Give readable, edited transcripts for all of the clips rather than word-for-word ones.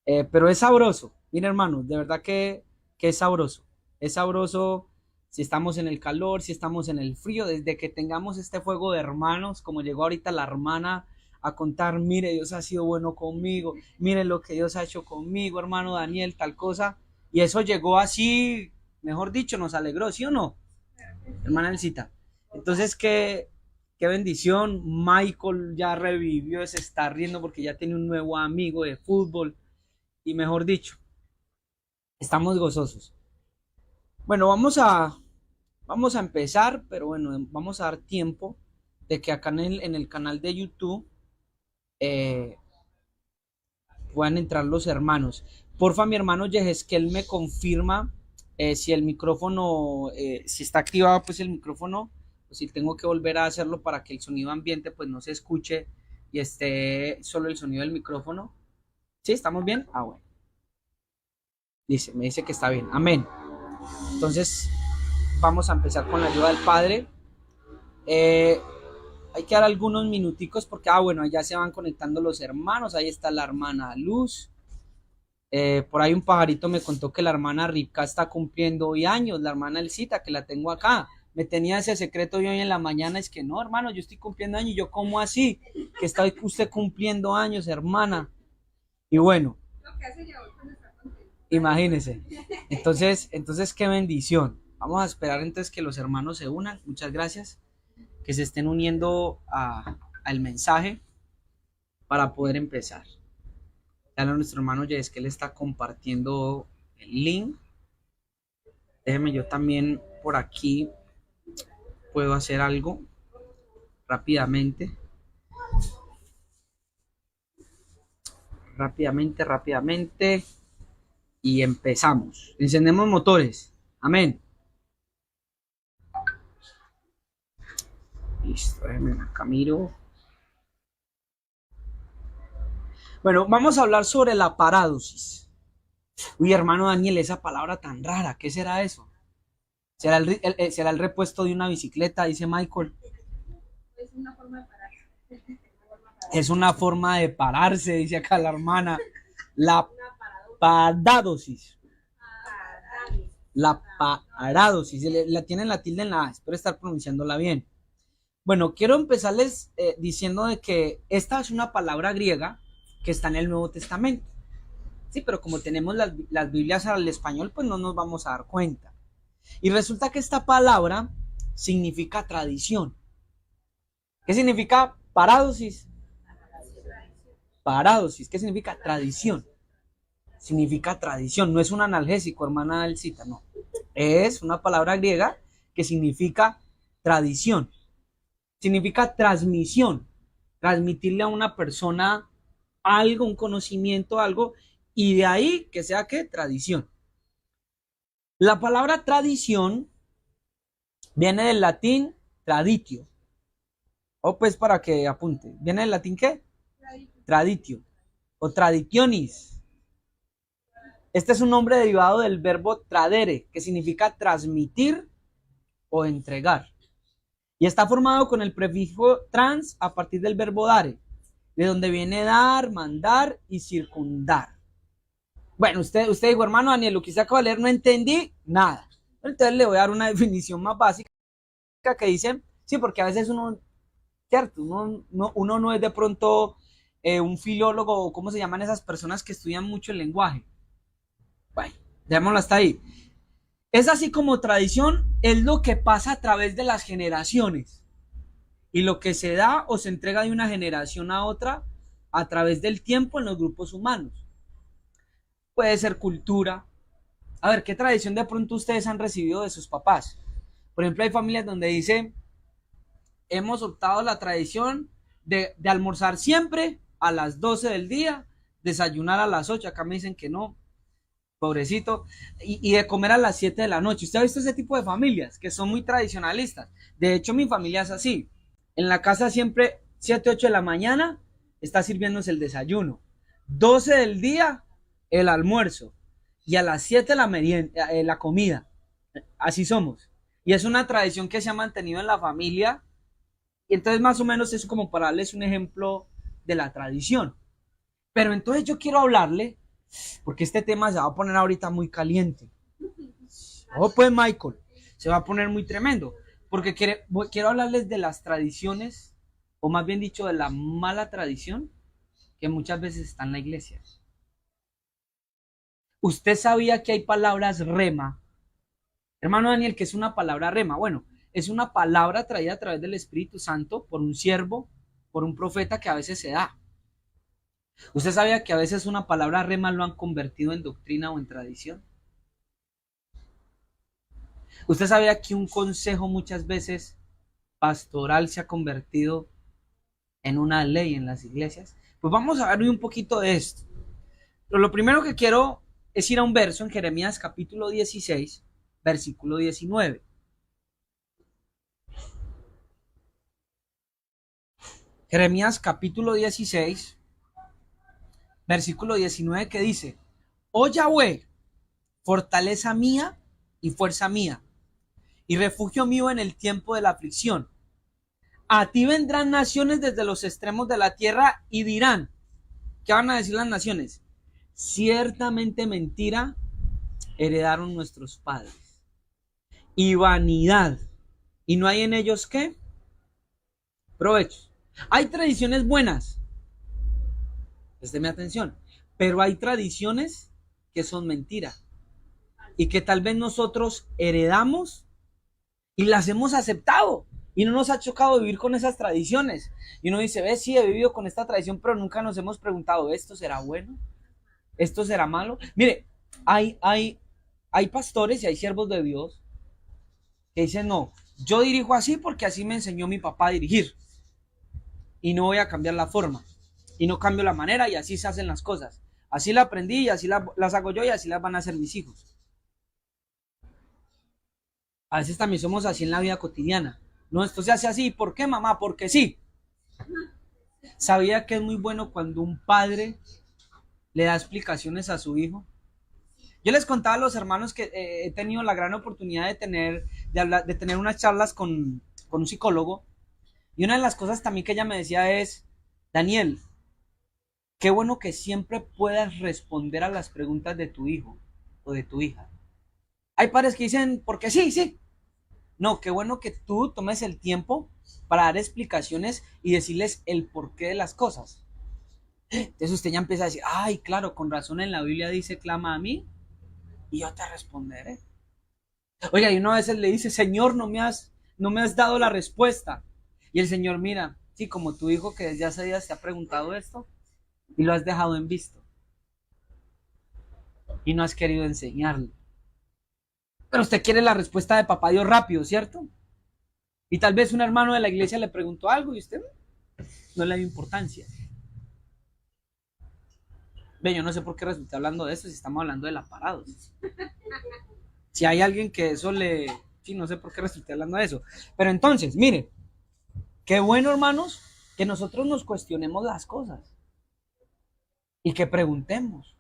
Pero es sabroso, mira hermano, de verdad que es sabroso. Es sabroso si estamos en el calor, si estamos en el frío, desde que tengamos este fuego de hermanos, como llegó ahorita la hermana a contar, mire, Dios ha sido bueno conmigo, mire lo que Dios ha hecho conmigo, hermano Daniel, tal cosa. Y eso llegó así, mejor dicho, nos alegró, ¿sí o no? Hermana Elcita. Entonces, qué bendición. Michael ya revivió, se está riendo porque ya tiene un nuevo amigo de fútbol. Y mejor dicho, estamos gozosos. Bueno, vamos a empezar, pero bueno, vamos a dar tiempo de que acá en el canal de YouTube eh, puedan entrar los hermanos. Porfa, mi hermano Yehezkel me confirma si el micrófono, si está activado pues el micrófono, o si tengo que volver a hacerlo para que el sonido ambiente pues no se escuche y esté solo el sonido del micrófono. ¿Sí? ¿Estamos bien? Ah, bueno. Me dice que está bien. Amén. Entonces, vamos a empezar con la ayuda del Padre. Eh, Hay que dar algunos minuticos porque, bueno, allá se van conectando los hermanos. Ahí está la hermana Luz. Por ahí un pajarito me contó que la hermana Ripka está cumpliendo hoy años, la hermana Elcita, que la tengo acá. Me tenía ese secreto y hoy en la mañana es que no, hermano, yo estoy cumpliendo años. Y yo, ¿cómo así? Que está usted cumpliendo años, hermana. Y bueno, imagínese. Entonces, qué bendición. Vamos a esperar entonces que los hermanos se unan. Muchas gracias. Que se estén uniendo al mensaje para poder empezar. Ya nuestro hermano Jess que le está compartiendo el link. Déjeme yo también por aquí puedo hacer algo rápidamente. Rápidamente. Y empezamos. Encendemos motores. Amén. Listo, déjeme acá miro. Bueno, vamos a hablar sobre la parádosis. Uy, hermano Daniel, esa palabra tan rara, ¿qué será eso? ¿Será el repuesto de una bicicleta? Dice Michael. Es una forma de pararse, dice acá la hermana. La paradosis. La paradosis. La tienen la tilde en la A. Espero estar pronunciándola bien. Bueno, quiero empezarles diciendo de que esta es una palabra griega que está en el Nuevo Testamento. Sí, pero como tenemos las Biblias al español, pues no nos vamos a dar cuenta. Y resulta que esta palabra significa tradición. ¿Qué significa paradosis? Paradosis, ¿qué significa? Tradición. Significa tradición, no es un analgésico, hermana Elcita, no. Es una palabra griega que significa tradición. Significa transmisión. Transmitirle a una persona algo, un conocimiento, algo, y de ahí que sea que tradición. La palabra tradición viene del latín traditio. O pues para que apunte. ¿Viene del latín qué? Traditio. O traditionis. Este es un nombre derivado del verbo tradere, que significa transmitir o entregar. Y está formado con el prefijo trans a partir del verbo dare, de donde viene dar, mandar y circundar. Bueno, usted dijo, hermano Daniel, lo que usted acaba de leer no entendí nada. Entonces le voy a dar una definición más básica que dice, sí, porque a veces uno, cierto, uno no es de pronto un filólogo o cómo se llaman esas personas que estudian mucho el lenguaje. Bueno, dejémoslo hasta ahí. Es así como tradición es lo que pasa a través de las generaciones y lo que se da o se entrega de una generación a otra a través del tiempo en los grupos humanos. Puede ser cultura. A ver, ¿qué tradición de pronto ustedes han recibido de sus papás? Por ejemplo, hay familias donde dicen, hemos optado la tradición de almorzar siempre a las 12 del día, desayunar a las 8. Acá me dicen que no, pobrecito, y de comer a las 7 de la noche. ¿Usted ha visto ese tipo de familias que son muy tradicionalistas? De hecho, mi familia es así. En la casa siempre 7, 8 de la mañana está sirviéndose el desayuno. 12 del día, el almuerzo. Y a las 7 la comida. Así somos. Y es una tradición que se ha mantenido en la familia. Y entonces más o menos es como para darles un ejemplo de la tradición. Pero entonces yo quiero hablarle porque este tema se va a poner ahorita muy caliente. Oh, pues Michael, se va a poner muy tremendo, porque quiero hablarles de las tradiciones, o más bien dicho, de la mala tradición que muchas veces está en la iglesia. ¿Usted sabía que hay palabras rema? Hermano Daniel, ¿qué es una palabra rema? Bueno, es una palabra traída a través del Espíritu Santo por un siervo, por un profeta que a veces se da. ¿Usted sabía que a veces una palabra rema lo han convertido en doctrina o en tradición? ¿Usted sabía que un consejo muchas veces pastoral se ha convertido en una ley en las iglesias? Pues vamos a ver hoy un poquito de esto. Pero lo primero que quiero es ir a un verso en Jeremías capítulo 16, versículo 19. Jeremías capítulo 16, versículo 19 que dice: Oh Yahweh, fortaleza mía y fuerza mía, y refugio mío en el tiempo de la aflicción. A ti vendrán naciones desde los extremos de la tierra y dirán, ¿qué van a decir las naciones? Ciertamente mentira heredaron nuestros padres, y vanidad, y no hay en ellos ¿qué? Provecho. Hay tradiciones buenas, présteme atención, pero hay tradiciones que son mentiras y que tal vez nosotros heredamos y las hemos aceptado y no nos ha chocado vivir con esas tradiciones. Y uno dice, ve, sí, he vivido con esta tradición, pero nunca nos hemos preguntado, ¿esto será bueno? ¿Esto será malo? Mire, hay pastores y hay siervos de Dios que dicen, no, yo dirijo así porque así me enseñó mi papá a dirigir y no voy a cambiar la forma y no cambio la manera y así se hacen las cosas. Así la aprendí y así las hago yo y así las van a hacer mis hijos. A veces también somos así en la vida cotidiana. No, esto se hace así. ¿Por qué, mamá? Porque sí. ¿Sabía que es muy bueno cuando un padre le da explicaciones a su hijo? Yo les contaba a los hermanos que he tenido la gran oportunidad de tener unas charlas con un psicólogo. Y una de las cosas también que ella me decía es, Daniel, qué bueno que siempre puedas responder a las preguntas de tu hijo o de tu hija. Hay padres que dicen, porque sí, sí. No, qué bueno que tú tomes el tiempo para dar explicaciones y decirles el porqué de las cosas. Entonces usted ya empieza a decir, ay, claro, con razón en la Biblia dice, clama a mí y yo te responderé. Oiga, y uno a veces le dice, Señor, no me has dado la respuesta. Y el Señor mira, sí, como tu hijo que desde hace días te ha preguntado esto y lo has dejado en visto y no has querido enseñarle. Pero usted quiere la respuesta de papá Dios rápido, ¿cierto? Y tal vez un hermano de la iglesia le preguntó algo y usted no le dio importancia. Ve, yo no sé por qué resulté hablando de esto si estamos hablando de la parados. Si hay alguien que eso le... Sí, no sé por qué resulté hablando de eso. Pero entonces, mire, qué bueno, hermanos, que nosotros nos cuestionemos las cosas y que preguntemos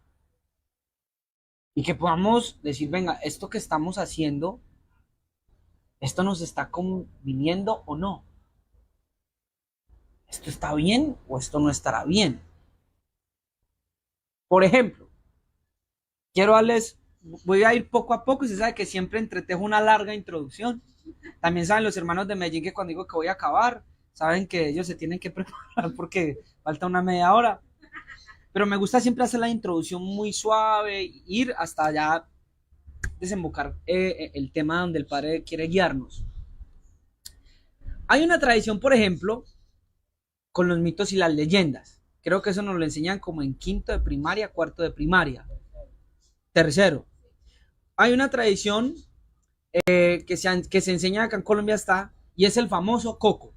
y que podamos decir, venga, esto que estamos haciendo, ¿esto nos está conviniendo o no? ¿Esto está bien o esto no estará bien? Por ejemplo, quiero darles, voy a ir poco a poco y se sabe que siempre entretejo una larga introducción. También saben los hermanos de Medellín que cuando digo que voy a acabar, saben que ellos se tienen que preparar porque falta una media hora. Pero me gusta siempre hacer la introducción muy suave, ir hasta allá desembocar el tema donde el Padre quiere guiarnos. Hay una tradición, por ejemplo, con los mitos y las leyendas. Creo que eso nos lo enseñan como en quinto de primaria, cuarto de primaria. Tercero, hay una tradición que se enseña acá en Colombia está, y es el famoso coco.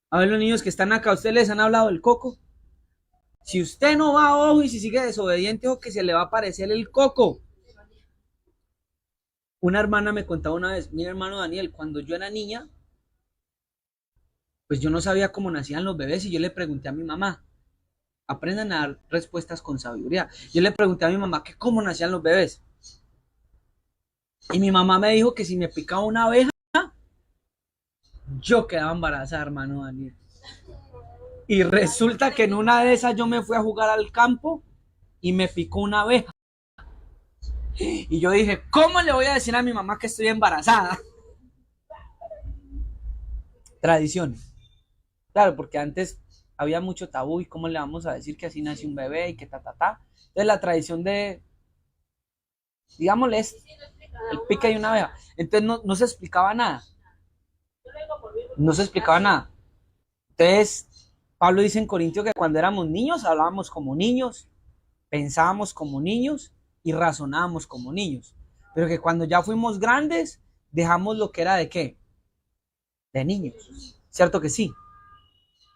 A ver los niños que están acá, ¿ustedes les han hablado del coco? Si usted no va a ojo y si sigue desobediente, o que se le va a aparecer el coco. Una hermana me contaba una vez, mi hermano Daniel, cuando yo era niña, pues yo no sabía cómo nacían los bebés y yo le pregunté a mi mamá, aprendan a dar respuestas con sabiduría. Yo le pregunté a mi mamá que cómo nacían los bebés. Y mi mamá me dijo que si me picaba una abeja, yo quedaba embarazada, hermano Daniel. Y resulta que en una de esas yo me fui a jugar al campo y me picó una abeja. Y yo dije, ¿cómo le voy a decir a mi mamá que estoy embarazada? Tradiciones. Claro, porque antes había mucho tabú y cómo le vamos a decir que así nace un bebé y que ta, ta, ta. Entonces la tradición de, digámosle, es el pica y una abeja. Entonces no se explicaba nada. No se explicaba nada. Entonces, Pablo dice en Corintio que cuando éramos niños hablábamos como niños, pensábamos como niños y razonábamos como niños. Pero que cuando ya fuimos grandes, dejamos lo que era de qué? De niños. ¿Cierto que sí?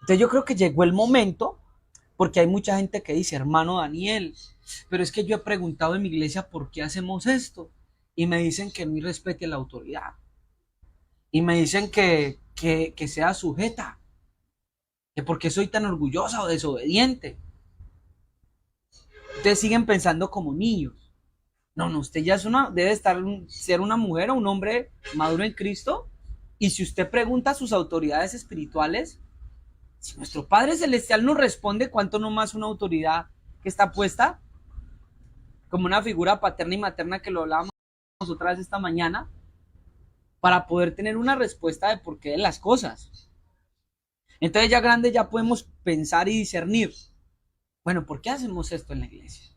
Entonces yo creo que llegó el momento, porque hay mucha gente que dice, hermano Daniel, pero es que yo he preguntado en mi iglesia por qué hacemos esto. Y me dicen que no respete la autoridad. Y me dicen que sea sujeta. Que por qué soy tan orgullosa o desobediente. Ustedes siguen pensando como niños. No, usted ya es debe ser una mujer o un hombre maduro en Cristo. Y si usted pregunta a sus autoridades espirituales, si nuestro Padre Celestial nos responde, ¿cuánto no más una autoridad que está puesta como una figura paterna y materna que lo hablábamos otra vez esta mañana, para poder tener una respuesta de por qué de las cosas? Entonces ya grande ya podemos pensar y discernir, bueno, ¿por qué hacemos esto en la iglesia?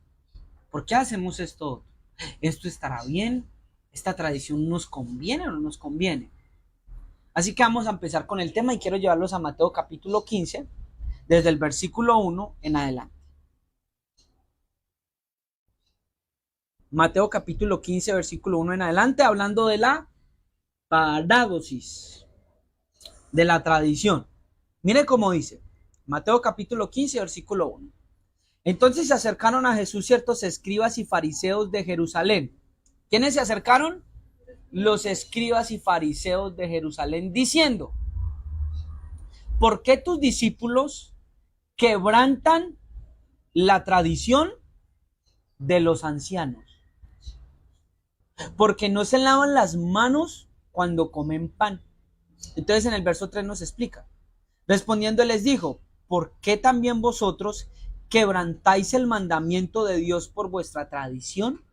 ¿Por qué hacemos esto? ¿Esto estará bien? ¿Esta tradición nos conviene o no nos conviene? Así que vamos a empezar con el tema y quiero llevarlos a Mateo capítulo 15, desde el versículo 1 en adelante. Mateo capítulo 15, versículo 1 en adelante, hablando de la parádosis, de la tradición. Mire cómo dice, Mateo capítulo 15, versículo 1. Entonces se acercaron a Jesús ciertos escribas y fariseos de Jerusalén. ¿Quiénes se acercaron? Los escribas y fariseos de Jerusalén, diciendo, ¿por qué tus discípulos quebrantan la tradición de los ancianos? Porque no se lavan las manos cuando comen pan. Entonces en el verso 3 nos explica. Respondiendo les dijo, ¿por qué también vosotros quebrantáis el mandamiento de Dios por vuestra tradición?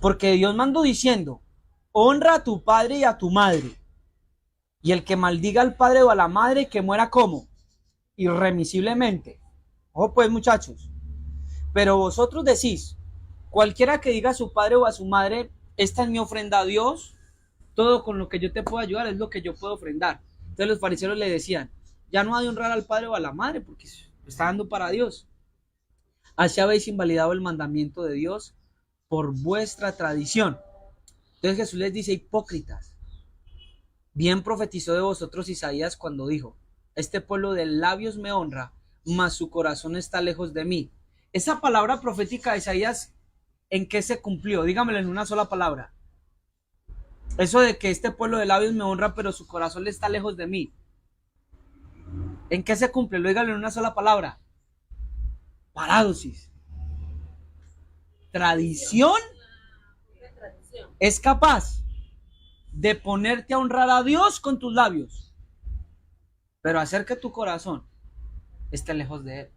Porque Dios mandó diciendo, honra a tu padre y a tu madre. Y el que maldiga al padre o a la madre, que muera como irremisiblemente. Ojo pues, muchachos. Pero vosotros decís, cualquiera que diga a su padre o a su madre, esta es mi ofrenda a Dios, todo con lo que yo te puedo ayudar es lo que yo puedo ofrendar. Entonces los fariseos le decían, ya no ha de honrar al padre o a la madre porque está dando para Dios. Así habéis invalidado el mandamiento de Dios por vuestra tradición. Entonces Jesús les dice, hipócritas, bien profetizó de vosotros Isaías cuando dijo, este pueblo de labios me honra, mas su corazón está lejos de mí. Esa palabra profética de Isaías, ¿en qué se cumplió? Dígamelo en una sola palabra. Eso de que este pueblo de labios me honra, pero su corazón está lejos de mí. ¿En qué se cumple? Lo dígalo en una sola palabra. Parádosis. Tradición es capaz de ponerte a honrar a Dios con tus labios, pero hacer que tu corazón esté lejos de Él.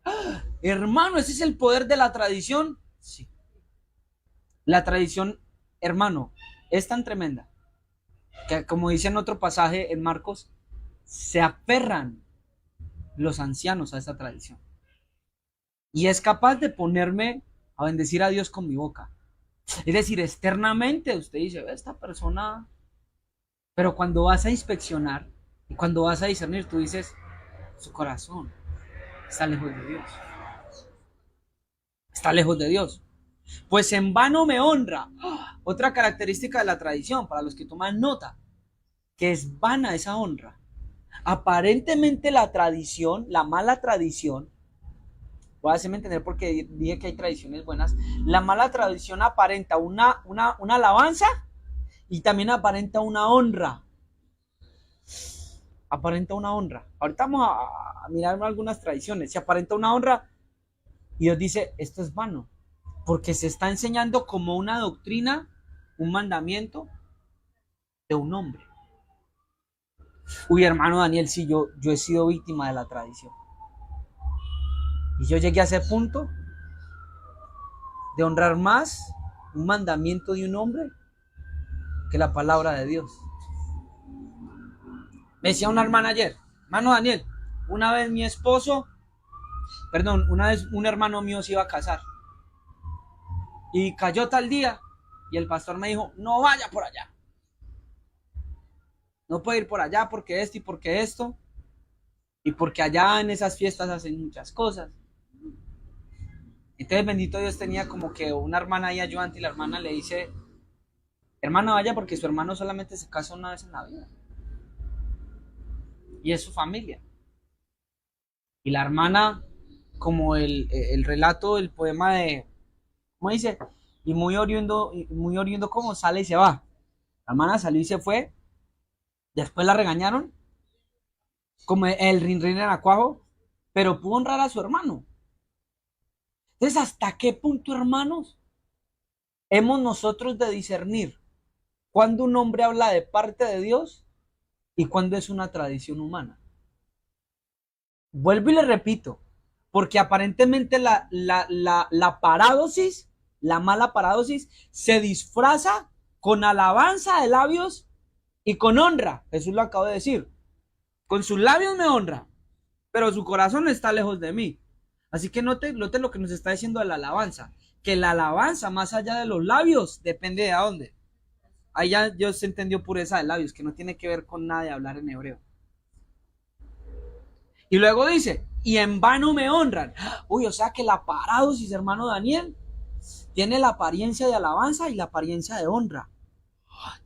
¡Ah! Hermano, ese es el poder de la tradición. Sí. La tradición, hermano, es tan tremenda que, como dice en otro pasaje en Marcos, se aferran los ancianos a esa tradición. Y es capaz de ponerme a bendecir a Dios con mi boca. Es decir, externamente usted dice, esta persona, pero cuando vas a inspeccionar y cuando vas a discernir, tú dices, su corazón está lejos de Dios. Está lejos de Dios. Pues en vano me honra. Otra característica de la tradición, para los que toman nota, que es vana esa honra. Aparentemente la tradición, la mala tradición, voy a hacerme entender porque dije que hay tradiciones buenas, la mala tradición aparenta una alabanza y también aparenta una honra. Aparenta una honra. Ahorita vamos a mirar algunas tradiciones. Se aparenta una honra y Dios dice, esto es vano, porque se está enseñando como una doctrina, un mandamiento de un hombre. Uy, hermano Daniel, sí, yo he sido víctima de la tradición. Y yo llegué a ese punto de honrar más un mandamiento de un hombre que la palabra de Dios. Me decía una hermana ayer, hermano Daniel, una vez un hermano mío se iba a casar y cayó tal día y el pastor me dijo, no vaya por allá, no puede ir por allá porque esto y porque esto, y porque allá en esas fiestas hacen muchas cosas. Entonces, bendito Dios, tenía como que una hermana ahí ayudante y la hermana le dice, hermana, vaya porque su hermano solamente se casa una vez en la vida. Y es su familia. Y la hermana, como el relato, el poema de, ¿cómo dice? Y muy oriundo como sale y se va. La hermana salió y se fue. Después la regañaron, como el rin rin en acuajo, pero pudo honrar a su hermano. Entonces, ¿hasta qué punto, hermanos, hemos nosotros de discernir cuando un hombre habla de parte de Dios y cuando es una tradición humana? Vuelvo y le repito, porque aparentemente la parádosis, la mala parádosis, se disfraza con alabanza de labios y con honra. Jesús lo acaba de decir. Con sus labios me honra, pero su corazón está lejos de mí. Así que note lo que nos está diciendo de la alabanza, que la alabanza más allá de los labios depende de a dónde. Ahí ya Dios se entendió pureza de labios, que no tiene que ver con nada de hablar en hebreo. Y luego dice, y en vano me honran. Uy, o sea que la parádosis, hermano Daniel, tiene la apariencia de alabanza y la apariencia de honra.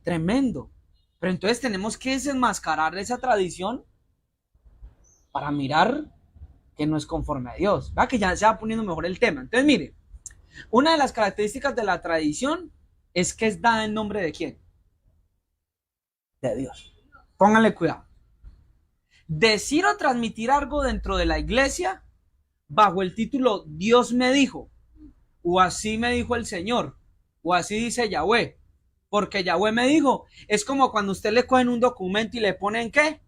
Tremendo. Pero entonces tenemos que desenmascarar esa tradición para mirar que no es conforme a Dios. ¿Va? Que ya se va poniendo mejor el tema. Entonces, mire, una de las características de la tradición es que es dada en nombre de ¿quién? De Dios. Pónganle cuidado. Decir o transmitir algo dentro de la iglesia bajo el título Dios me dijo, o así me dijo el Señor, o así dice Yahweh, porque Yahweh me dijo, es como cuando usted le cogen un documento y le ponen ¿qué?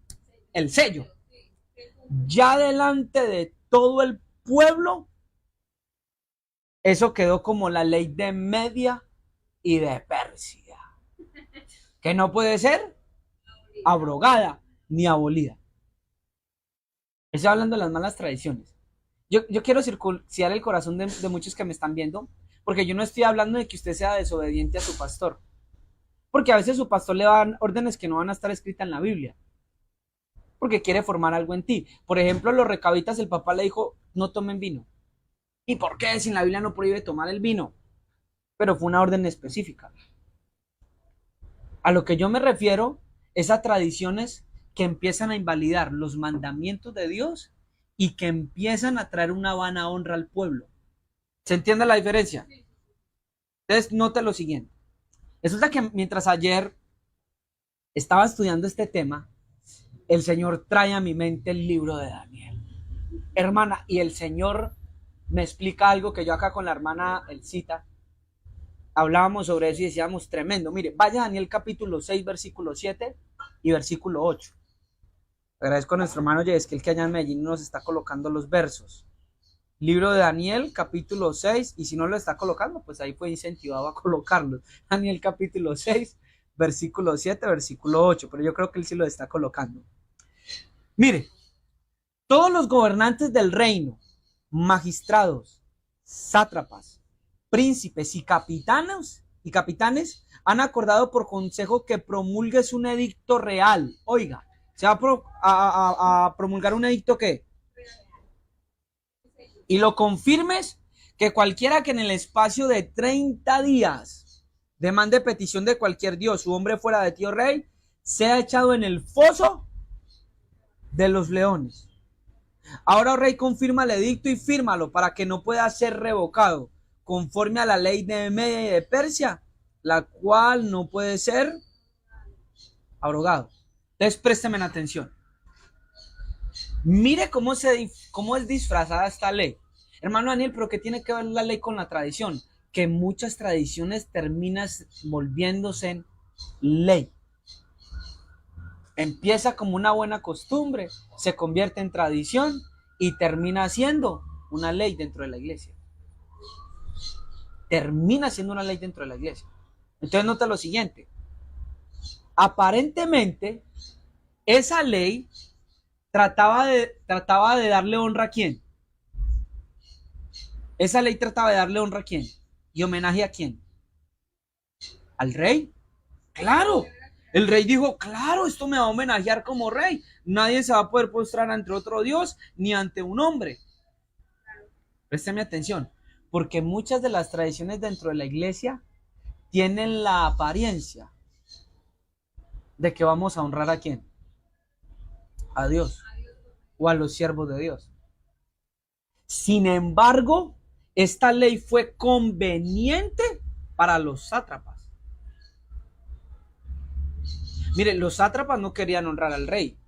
El sello. Ya delante de todo el pueblo, eso quedó como la ley de Media y de Persia, que no puede ser abrogada ni abolida. Estoy hablando de las malas tradiciones. Yo quiero circunciar el corazón de muchos que me están viendo, porque yo no estoy hablando de que usted sea desobediente a su pastor, porque a veces su pastor le dan órdenes que no van a estar escritas en la Biblia, porque quiere formar algo en ti. Por ejemplo, los recabitas, el papá le dijo, no tomen vino. ¿Y por qué? Si en la Biblia no prohíbe tomar el vino. Pero fue una orden específica. A lo que yo me refiero es a tradiciones que empiezan a invalidar los mandamientos de Dios y que empiezan a traer una vana honra al pueblo. ¿Se entiende la diferencia? Entonces, note lo siguiente. Resulta que mientras ayer estaba estudiando este tema, el Señor trae a mi mente el libro de Daniel. Hermana, y el Señor me explica algo que yo acá con la hermana Elcita hablábamos sobre eso y decíamos tremendo. Mire, vaya a Daniel capítulo 6, versículo 7 y versículo 8. Agradezco a nuestro hermano Yesquiel que allá en Medellín nos está colocando los versos. Libro de Daniel, capítulo 6, y si no lo está colocando, pues ahí fue incentivado a colocarlo. Daniel capítulo 6, versículo 7, versículo 8, pero yo creo que él sí lo está colocando. Mire, todos los gobernantes del reino, magistrados, sátrapas, príncipes y capitanes han acordado por consejo que promulgues un edicto real. Oiga, se va a promulgar un edicto ¿qué? Y lo confirmes, que cualquiera que en el espacio de 30 días demande petición de cualquier dios, su hombre fuera de ti, oh rey, sea echado en el foso de los leones. Ahora, oh rey, confirma el edicto y fírmalo para que no pueda ser revocado, conforme a la ley de Media y de Persia, la cual no puede ser abrogado. Entonces, présteme atención. Mire cómo es disfrazada esta ley. Hermano Daniel, pero ¿qué tiene que ver la ley con la tradición? Que muchas tradiciones terminan volviéndose en ley. Empieza como una buena costumbre, se convierte en tradición y termina siendo una ley dentro de la iglesia. Termina siendo una ley dentro de la iglesia. Entonces nota lo siguiente. Aparentemente, esa ley trataba de darle honra a quién. Esa ley trataba de darle honra a quién. ¿Y homenaje a quién? ¿Al rey? Claro. El rey dijo, claro, esto me va a homenajear como rey. Nadie se va a poder postrar ante otro Dios ni ante un hombre. Présteme atención, porque muchas de las tradiciones dentro de la iglesia tienen la apariencia de que vamos a honrar a quién. A Dios o a los siervos de Dios. Sin embargo, esta ley fue conveniente para los sátrapas. Mire, los sátrapas no querían honrar al rey.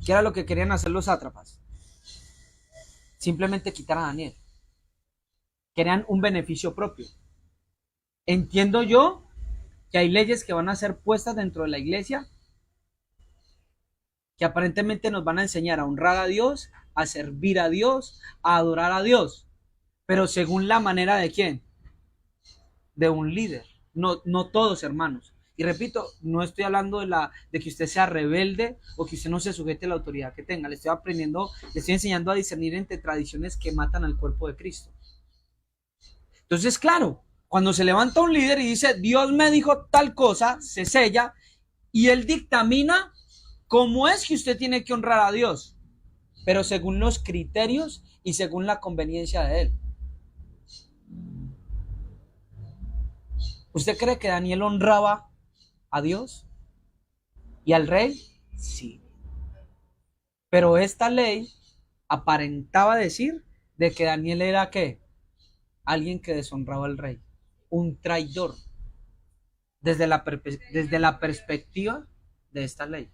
¿Qué era lo que querían hacer los sátrapas? Simplemente quitar a Daniel. Querían un beneficio propio. Entiendo yo que hay leyes que van a ser puestas dentro de la iglesia que aparentemente nos van a enseñar a honrar a Dios, a servir a Dios, a adorar a Dios, pero según la manera de quién, de un líder. No, no todos, hermanos. Y repito, no estoy hablando de que usted sea rebelde o que usted no se sujete a la autoridad que tenga. Le estoy enseñando a discernir entre tradiciones que matan al cuerpo de Cristo. Entonces, claro, cuando se levanta un líder y dice, Dios me dijo tal cosa, se sella y él dictamina cómo es que usted tiene que honrar a Dios, pero según los criterios y según la conveniencia de él. ¿Usted cree que Daniel honraba a Dios y al rey? Sí. Pero esta ley aparentaba decir de que Daniel era ¿qué? Alguien que deshonraba al rey, un traidor, desde la perspectiva de esta ley.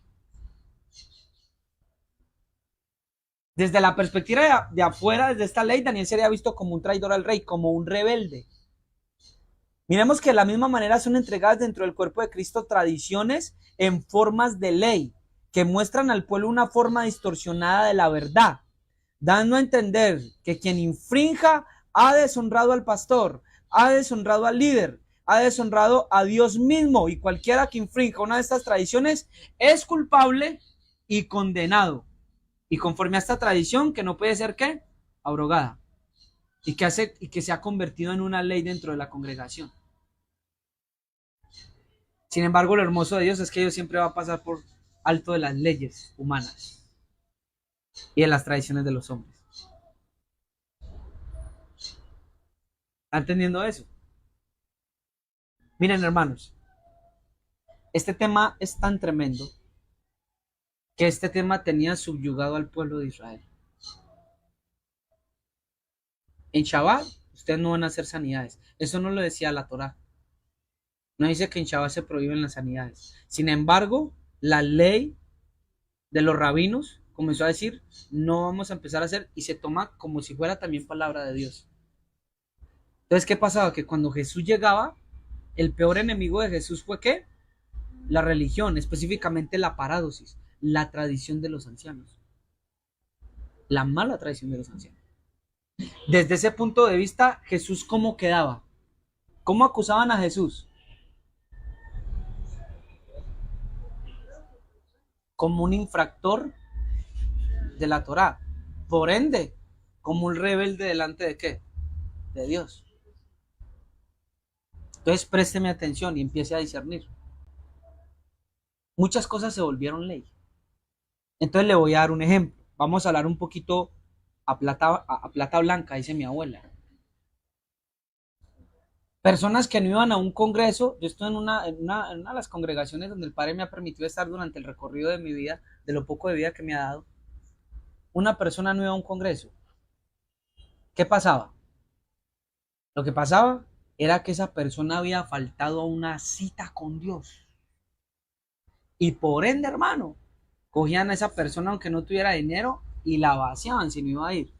Desde la perspectiva de afuera, desde esta ley, Daniel sería visto como un traidor al rey, como un rebelde. Miremos que de la misma manera son entregadas dentro del cuerpo de Cristo tradiciones en formas de ley, que muestran al pueblo una forma distorsionada de la verdad, dando a entender que quien infrinja ha deshonrado al pastor, ha deshonrado al líder, ha deshonrado a Dios mismo, y cualquiera que infrinja una de estas tradiciones es culpable y condenado. Y conforme a esta tradición, que no puede ser ¿qué? Abrogada. Y que se ha convertido en una ley dentro de la congregación. Sin embargo, lo hermoso de Dios es que Dios siempre va a pasar por alto de las leyes humanas y de las tradiciones de los hombres. ¿Está entendiendo eso? Miren, hermanos, este tema es tan tremendo que este tema tenía subyugado al pueblo de Israel. En Shabbat, ustedes no van a hacer sanidades. Eso no lo decía la Torá. No dice que en Shabbat se prohíben las sanidades. Sin embargo, la ley de los rabinos comenzó a decir, no vamos a empezar a hacer, y se toma como si fuera también palabra de Dios. Entonces, ¿qué pasaba? Que cuando Jesús llegaba, el peor enemigo de Jesús fue ¿qué? La religión, específicamente la parádosis, la tradición de los ancianos. La mala tradición de los ancianos. Desde ese punto de vista, Jesús ¿cómo quedaba? ¿Cómo acusaban a Jesús? Como un infractor de la Torá. Por ende, como un rebelde delante de ¿qué? De Dios. Entonces présteme atención y empiece a discernir. Muchas cosas se volvieron ley. Entonces le voy a dar un ejemplo. Vamos a hablar un poquito a plata blanca, dice mi abuela. Personas que no iban a un congreso. Yo estoy en una de las congregaciones donde el Padre me ha permitido estar durante el recorrido de mi vida, de lo poco de vida que me ha dado. Una persona no iba a un congreso. ¿Qué pasaba? Lo que pasaba era que esa persona había faltado a una cita con Dios. Y por ende, hermano, cogían a esa persona aunque no tuviera dinero y la vaciaban si no iba a ir.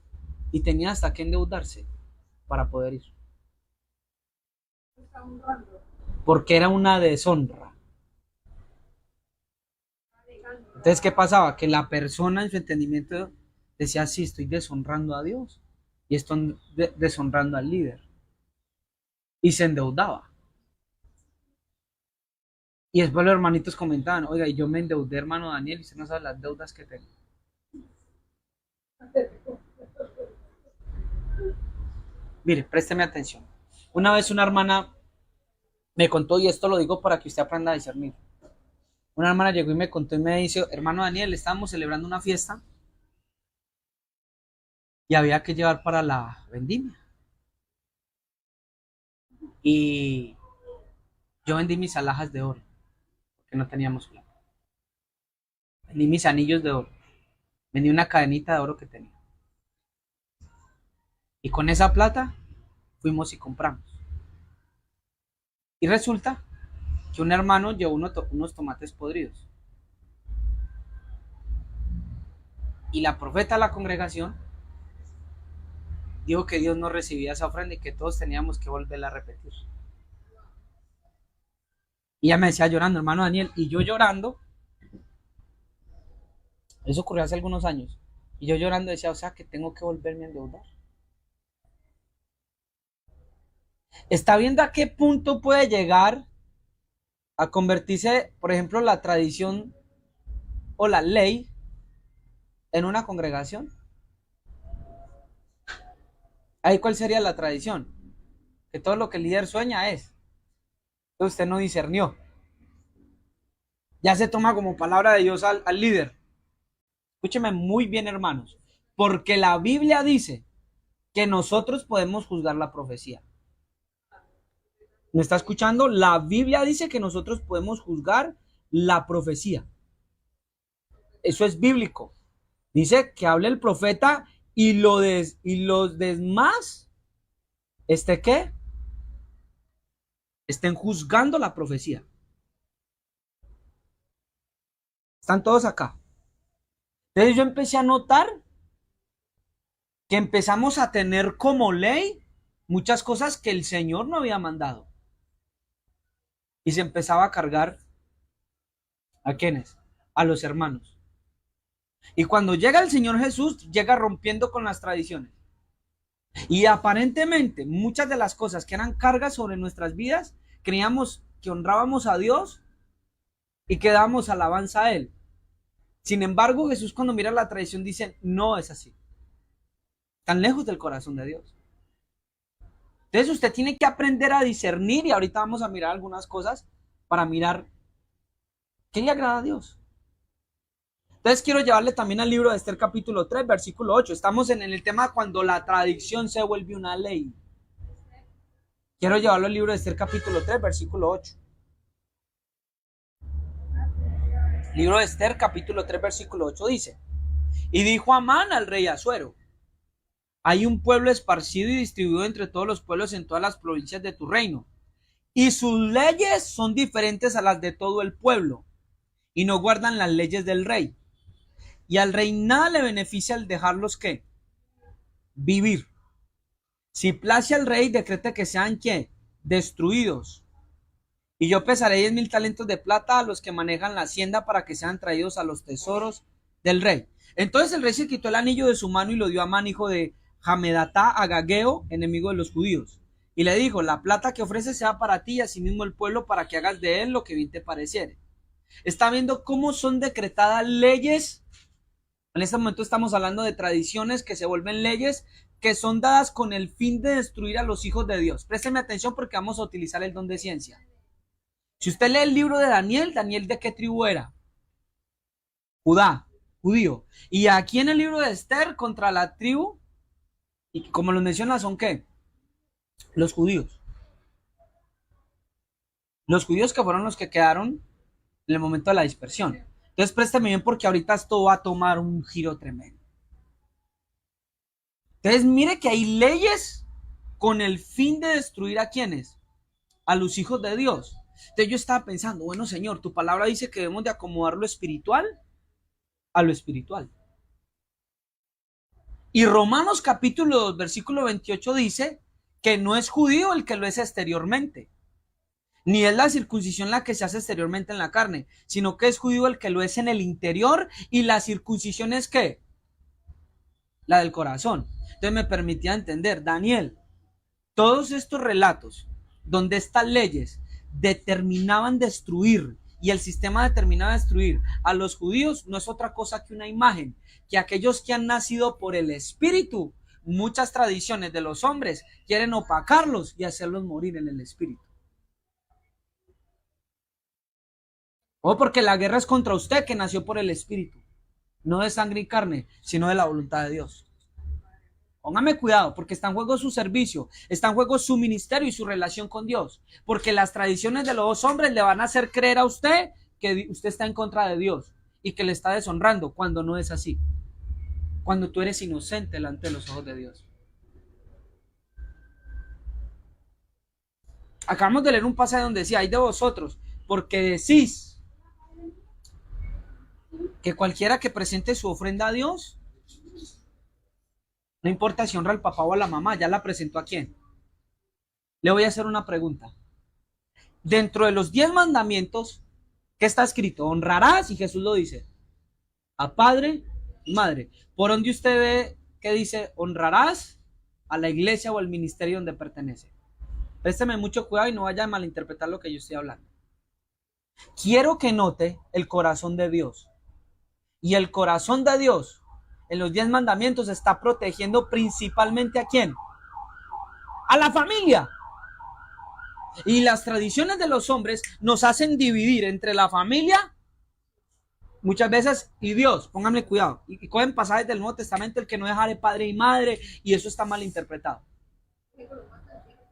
Y tenía hasta que endeudarse para poder ir. Porque era una deshonra. Entonces, ¿qué pasaba? Que la persona en su entendimiento decía, sí, estoy deshonrando a Dios. y esto deshonrando al líder. Y se endeudaba. Y después los hermanitos comentaban, oiga, yo me endeudé, hermano Daniel, y usted no sabe las deudas que tengo. Mire, présteme atención. Una vez una hermana me contó, y esto lo digo para que usted aprenda a discernir. Una hermana llegó y me contó y me dice, hermano Daniel, estábamos celebrando una fiesta y había que llevar para la vendimia. Y yo vendí mis alhajas de oro, porque no teníamos plata. Vendí mis anillos de oro. Vendí una cadenita de oro que tenía. Y con esa plata fuimos y compramos. Y resulta que un hermano llevó unos tomates podridos. Y la profeta de la congregación dijo que Dios no recibía esa ofrenda y que todos teníamos que volverla a repetir. Y ella me decía llorando, hermano Daniel, y yo llorando, eso ocurrió hace algunos años, y yo llorando decía, o sea que tengo que volverme a endeudar. ¿Está viendo a qué punto puede llegar a convertirse, por ejemplo, la tradición o la ley en una congregación? Ahí, ¿cuál sería la tradición? Que todo lo que el líder sueña es. Entonces usted no discernió. Ya se toma como palabra de Dios al líder. Escúcheme muy bien, hermanos. Porque la Biblia dice que nosotros podemos juzgar la profecía. ¿Me está escuchando? La Biblia dice que nosotros podemos juzgar la profecía. Eso es bíblico. Dice que hable el profeta y los demás, ¿qué? Estén juzgando la profecía. Están todos acá. Entonces yo empecé a notar que empezamos a tener como ley muchas cosas que el Señor no había mandado. Y se empezaba a cargar ¿a quiénes? A los hermanos. Y cuando llega el Señor Jesús, llega rompiendo con las tradiciones. Y aparentemente muchas de las cosas que eran cargas sobre nuestras vidas, creíamos que honrábamos a Dios y que dábamos alabanza a Él. Sin embargo, Jesús cuando mira la tradición dice, no es así. Tan lejos del corazón de Dios. Entonces usted tiene que aprender a discernir y ahorita vamos a mirar algunas cosas para mirar qué le agrada a Dios. Entonces quiero llevarle también al libro de Esther capítulo 3, versículo 8. Estamos en el tema cuando la tradición se vuelve una ley. Quiero llevarlo al libro de Esther capítulo 3, versículo 8. Libro de Esther capítulo 3, versículo 8 dice, y dijo Amán al rey Asuero, hay un pueblo esparcido y distribuido entre todos los pueblos en todas las provincias de tu reino, y sus leyes son diferentes a las de todo el pueblo, y no guardan las leyes del rey. Y al rey nada le beneficia el dejarlos ¿qué? Vivir. Si place al rey, decrete que sean ¿qué? Destruidos. Y yo pesaré 10,000 talentos de plata a los que manejan la hacienda para que sean traídos a los tesoros del rey. Entonces el rey se quitó el anillo de su mano y lo dio a Amán, hijo de Hamedatá, Agageo, enemigo de los judíos. Y le dijo, la plata que ofreces sea para ti y asimismo el pueblo para que hagas de él lo que bien te pareciere. Está viendo cómo son decretadas leyes. En este momento estamos hablando de tradiciones que se vuelven leyes que son dadas con el fin de destruir a los hijos de Dios. Présteme atención porque vamos a utilizar el don de ciencia. Si usted lee el libro de Daniel, ¿Daniel de qué tribu era? Judá, judío. Y aquí en el libro de Esther, contra la tribu, y como lo menciona, ¿son qué? Los judíos. Los judíos que fueron los que quedaron en el momento de la dispersión. Entonces préstame bien porque ahorita esto va a tomar un giro tremendo. Entonces mire que hay leyes con el fin de destruir a quienes, a los hijos de Dios. Entonces yo estaba pensando, bueno Señor, tu palabra dice que debemos de acomodar lo espiritual a lo espiritual. Y Romanos capítulo 2, versículo 28 dice que no es judío el que lo es exteriormente, ni es la circuncisión la que se hace exteriormente en la carne, sino que es judío el que lo es en el interior, y la circuncisión es ¿qué? la del corazón. Entonces me permitía entender, Daniel, todos estos relatos donde estas leyes determinaban destruir y el sistema determinaba destruir a los judíos no es otra cosa que una imagen, que aquellos que han nacido por el Espíritu, muchas tradiciones de los hombres quieren opacarlos y hacerlos morir en el Espíritu. O porque la guerra es contra usted que nació por el Espíritu, no de sangre y carne, sino de la voluntad de Dios. Póngame cuidado, porque está en juego su servicio, está en juego su ministerio y su relación con Dios. Porque las tradiciones de los hombres le van a hacer creer a usted que usted está en contra de Dios y que le está deshonrando cuando no es así. Cuando tú eres inocente delante de los ojos de Dios. Acabamos de leer un pasaje donde decía, hay de vosotros, porque decís que cualquiera que presente su ofrenda a Dios, no importa si honra al papá o a la mamá, ya la presentó a quién. Le voy a hacer una pregunta. Dentro de los 10 mandamientos, ¿qué está escrito? Honrarás, y Jesús lo dice, a padre y madre. ¿Por donde usted ve que dice honrarás a la iglesia o al ministerio donde pertenece? Présteme mucho cuidado y no vaya a malinterpretar lo que yo estoy hablando. Quiero que note el corazón de Dios. Y el corazón de Dios en los 10 mandamientos está protegiendo principalmente ¿a quién? A la familia. Y las tradiciones de los hombres nos hacen dividir entre la familia muchas veces y Dios. Pónganle cuidado. Y cogen pasajes del Nuevo Testamento, el que no dejare padre y madre, y eso está mal interpretado.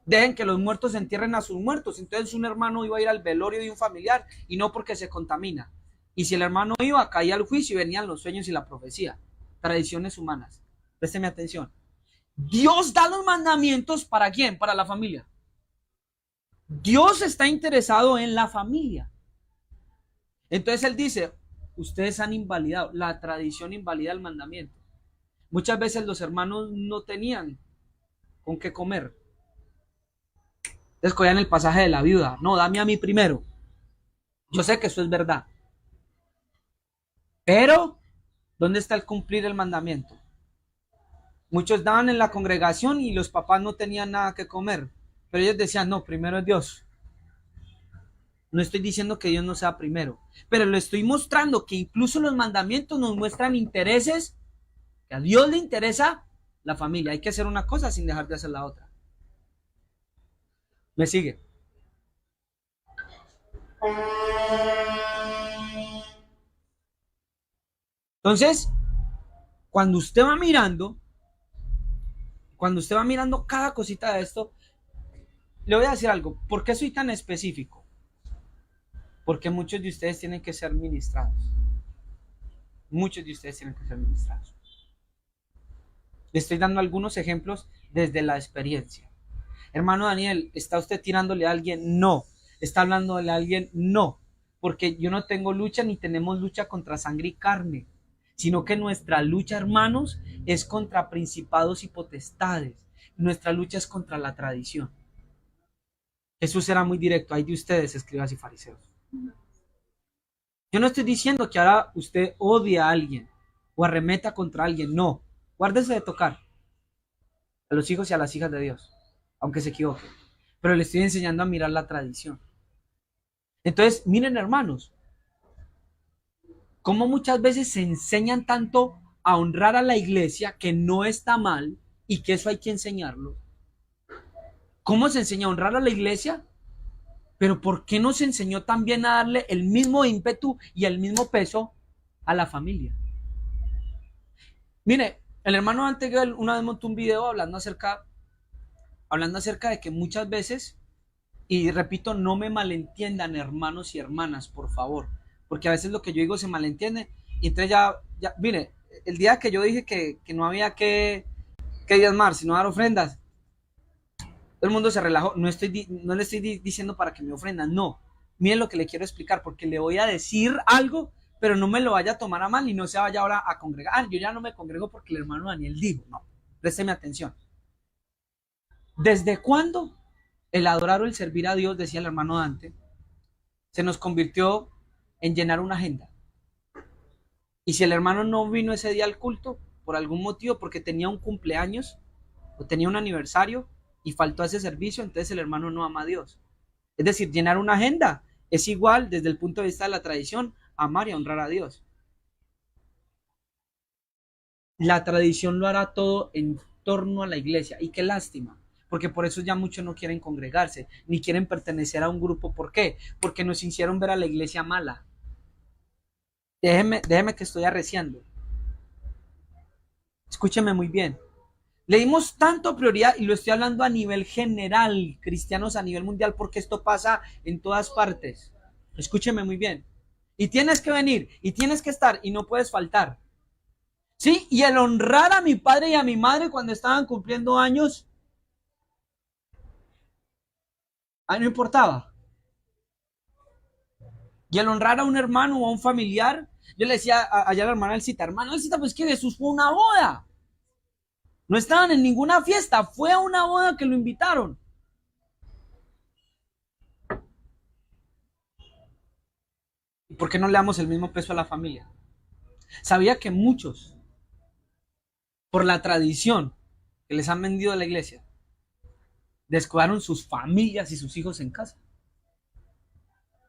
Dejen que los muertos entierren a sus muertos. Entonces un hermano iba a ir al velorio de un familiar y no porque se contamina. Y si el hermano iba, caía al juicio y venían los sueños y la profecía. Tradiciones humanas. Présteme atención. Dios da los mandamientos ¿para quién? Para la familia. Dios está interesado en la familia. Entonces Él dice, ustedes han invalidado, la tradición invalida el mandamiento. Muchas veces los hermanos no tenían con qué comer. Escogían el pasaje de la viuda. No, dame a mí primero. Yo sé que eso es verdad. Pero, ¿dónde está el cumplir el mandamiento? Muchos daban en la congregación y los papás no tenían nada que comer. Pero ellos decían, no, primero es Dios. No estoy diciendo que Dios no sea primero. Pero le estoy mostrando que incluso los mandamientos nos muestran intereses. Que a Dios le interesa la familia. Hay que hacer una cosa sin dejar de hacer la otra. ¿Me sigue? Entonces, cuando usted va mirando cada cosita de esto, le voy a decir algo. ¿Por qué soy tan específico? Porque muchos de ustedes tienen que ser ministrados. Muchos de ustedes tienen que ser ministrados. Le estoy dando algunos ejemplos desde la experiencia. Hermano Daniel, ¿está usted tirándole a alguien? No. ¿Está hablándole a alguien? No. Porque yo no tengo lucha ni tenemos lucha contra sangre y carne, sino que nuestra lucha, hermanos, es contra principados y potestades. Nuestra lucha es contra la tradición. Jesús era muy directo. Hay de ustedes, escribas y fariseos. Yo no estoy diciendo que ahora usted odie a alguien o arremeta contra alguien. No. Guárdese de tocar a los hijos y a las hijas de Dios, aunque se equivoque. Pero le estoy enseñando a mirar la tradición. Entonces, miren, hermanos, cómo muchas veces se enseñan tanto a honrar a la iglesia, que no está mal y que eso hay que enseñarlo. ¿Cómo se enseña a honrar a la iglesia? Pero ¿por qué no se enseñó también a darle el mismo ímpetu y el mismo peso a la familia? Mire, el hermano Anteguel una vez montó un video hablando acerca de que muchas veces, y repito, no me malentiendan hermanos y hermanas, por favor, porque a veces lo que yo digo se malentiende, y entonces ya mire, el día que yo dije que no había que diezmar, sino dar ofrendas, todo el mundo se relajó. No le estoy diciendo para que me ofrendan, no. Miren lo que le quiero explicar, porque le voy a decir algo, pero no me lo vaya a tomar a mal y no se vaya ahora a congregar. Yo ya no me congrego porque el hermano Daniel dijo, no, présteme atención. ¿Desde cuándo el adorar o el servir a Dios, decía el hermano Dante, se nos convirtió en llenar una agenda? Y si el hermano no vino ese día al culto, por algún motivo, porque tenía un cumpleaños o tenía un aniversario y faltó a ese servicio, entonces el hermano no ama a Dios. Es decir, llenar una agenda es igual desde el punto de vista de la tradición, amar y honrar a Dios. La tradición lo hará todo en torno a la iglesia. Y qué lástima, porque por eso ya muchos no quieren congregarse, ni quieren pertenecer a un grupo. ¿Por qué? Porque nos hicieron ver a la iglesia mala. Déjeme que estoy arreciando. Escúcheme muy bien. Le dimos tanto prioridad, y lo estoy hablando a nivel general, cristianos a nivel mundial, porque esto pasa en todas partes. Escúcheme muy bien. Y tienes que venir, y tienes que estar, y no puedes faltar. Sí, y el honrar a mi padre y a mi madre cuando estaban cumpliendo años, ahí no importaba. Y el honrar a un hermano o a un familiar, yo le decía allá a la hermana Elcita, pues que Jesús fue una boda. No estaban en ninguna fiesta, fue a una boda que lo invitaron. ¿Y por qué no le damos el mismo peso a la familia? Sabía que muchos, por la tradición que les han vendido a la iglesia, descuidaron sus familias y sus hijos en casa.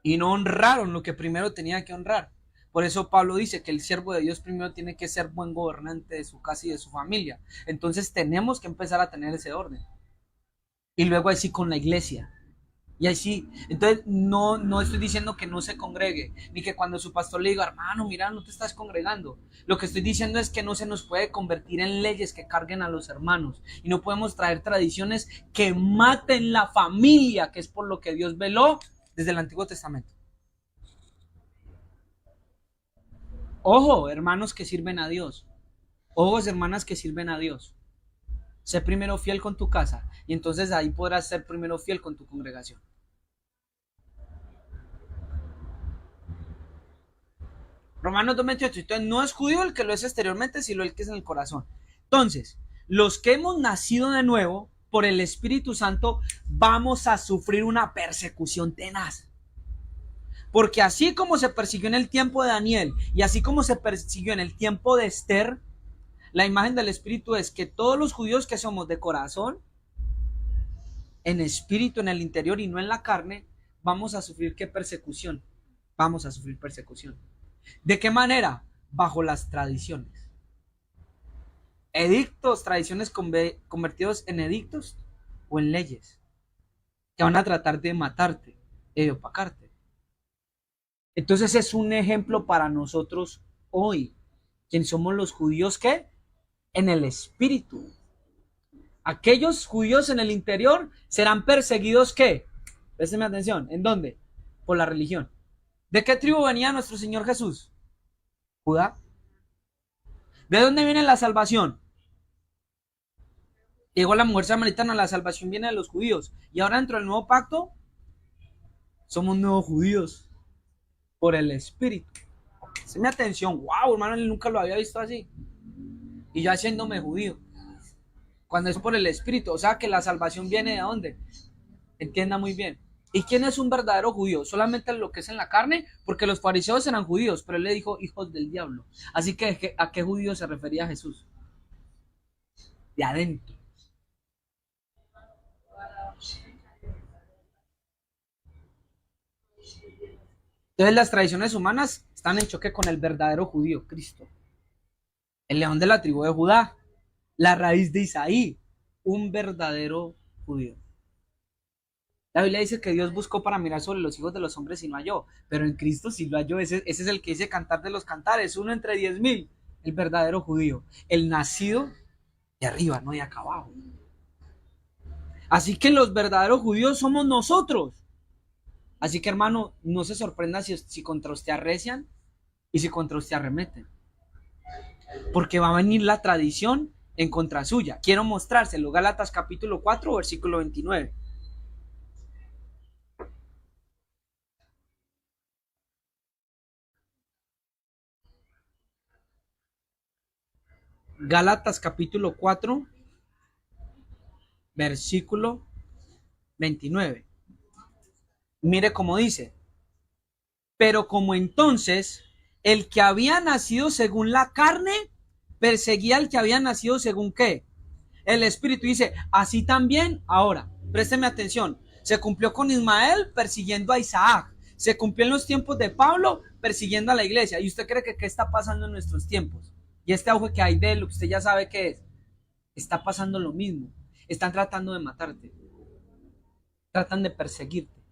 Y no honraron lo que primero tenía que honrar. Por eso Pablo dice que el siervo de Dios primero tiene que ser buen gobernante de su casa y de su familia. Entonces tenemos que empezar a tener ese orden. Y luego así con la iglesia. Y así, entonces no estoy diciendo que no se congregue, ni que cuando su pastor le diga, hermano, mira, no te estás congregando. Lo que estoy diciendo es que no se nos puede convertir en leyes que carguen a los hermanos. Y no podemos traer tradiciones que maten la familia, que es por lo que Dios veló desde el Antiguo Testamento. Ojo, hermanos que sirven a Dios. Ojos, hermanas que sirven a Dios. Sé primero fiel con tu casa y entonces ahí podrás ser primero fiel con tu congregación. Romanos 2:28. Entonces no es judío el que lo es exteriormente, sino el que es en el corazón. Entonces, los que hemos nacido de nuevo por el Espíritu Santo vamos a sufrir una persecución tenaz. Porque así como se persiguió en el tiempo de Daniel y así como se persiguió en el tiempo de Esther, la imagen del Espíritu es que todos los judíos que somos de corazón, en espíritu, en el interior y no en la carne, vamos a sufrir ¿qué persecución? Vamos a sufrir persecución. ¿De qué manera? Bajo las tradiciones. Edictos, tradiciones convertidos en edictos o en leyes que van a tratar de matarte, de opacarte. Entonces es un ejemplo para nosotros hoy, quienes somos los judíos que en el espíritu. Aquellos judíos en el interior serán perseguidos ¿qué? Présteme atención, ¿en dónde? Por la religión. ¿De qué tribu venía nuestro Señor Jesús? Judá. ¿De dónde viene la salvación? Llegó la mujer samaritana, la salvación viene de los judíos. Y ahora dentro del nuevo pacto, somos nuevos judíos por el Espíritu. Présteme atención, wow, hermano, nunca lo había visto así. Y yo haciéndome judío. Cuando es por el Espíritu, o sea que la salvación viene de dónde. Entienda muy bien. ¿Y quién es un verdadero judío? Solamente lo que es en la carne, porque los fariseos eran judíos, pero él le dijo hijos del diablo. Así que ¿a qué judío se refería Jesús? De adentro. Entonces las tradiciones humanas están en choque con el verdadero judío, Cristo. El león de la tribu de Judá, la raíz de Isaí, un verdadero judío. La Biblia dice que Dios buscó para mirar sobre los hijos de los hombres y no halló, pero en Cristo sí lo halló. Ese es el que dice Cantar de los Cantares, uno entre 10,000, el verdadero judío, el nacido de arriba, no de acá abajo. Así que los verdaderos judíos somos nosotros. Así que hermano, no se sorprenda si contra usted arrecian y si contra usted arremeten, porque va a venir la tradición en contra suya. Quiero mostrárselo, Gálatas capítulo 4, versículo 29. Gálatas capítulo 4, versículo 29. Mire cómo dice, pero como entonces el que había nacido según la carne perseguía al que había nacido según qué. El Espíritu dice, así también ahora, présteme atención, se cumplió con Ismael persiguiendo a Isaac, se cumplió en los tiempos de Pablo persiguiendo a la iglesia. ¿Y usted cree que qué está pasando en nuestros tiempos? Y este auge que hay de él, usted ya sabe qué es. Está pasando lo mismo. Están tratando de matarte. Tratan de perseguirte.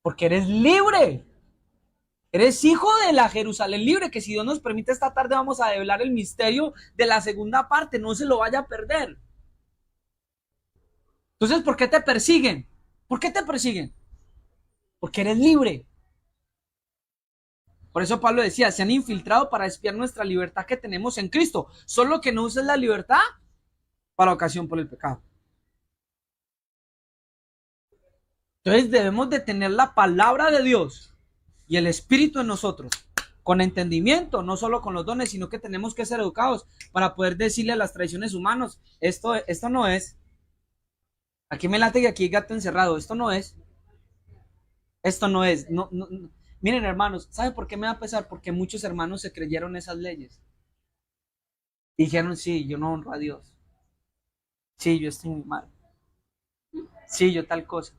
Porque eres libre. Eres hijo de la Jerusalén libre, que si Dios nos permite esta tarde vamos a develar el misterio de la segunda parte, no se lo vaya a perder. Entonces, ¿por qué te persiguen? ¿Por qué te persiguen? Porque eres libre. Por eso Pablo decía, se han infiltrado para espiar nuestra libertad que tenemos en Cristo, solo que no uses la libertad para ocasión por el pecado. Entonces debemos de tener la palabra de Dios y el Espíritu en nosotros, con entendimiento, no solo con los dones, sino que tenemos que ser educados para poder decirle a las tradiciones humanas, esto no es, aquí me late y aquí hay gato encerrado, esto no es, no. Miren hermanos, ¿sabe por qué me va a pesar? Porque muchos hermanos se creyeron esas leyes. Dijeron, sí, yo no honro a Dios, sí, yo estoy muy mal, sí, yo tal cosa.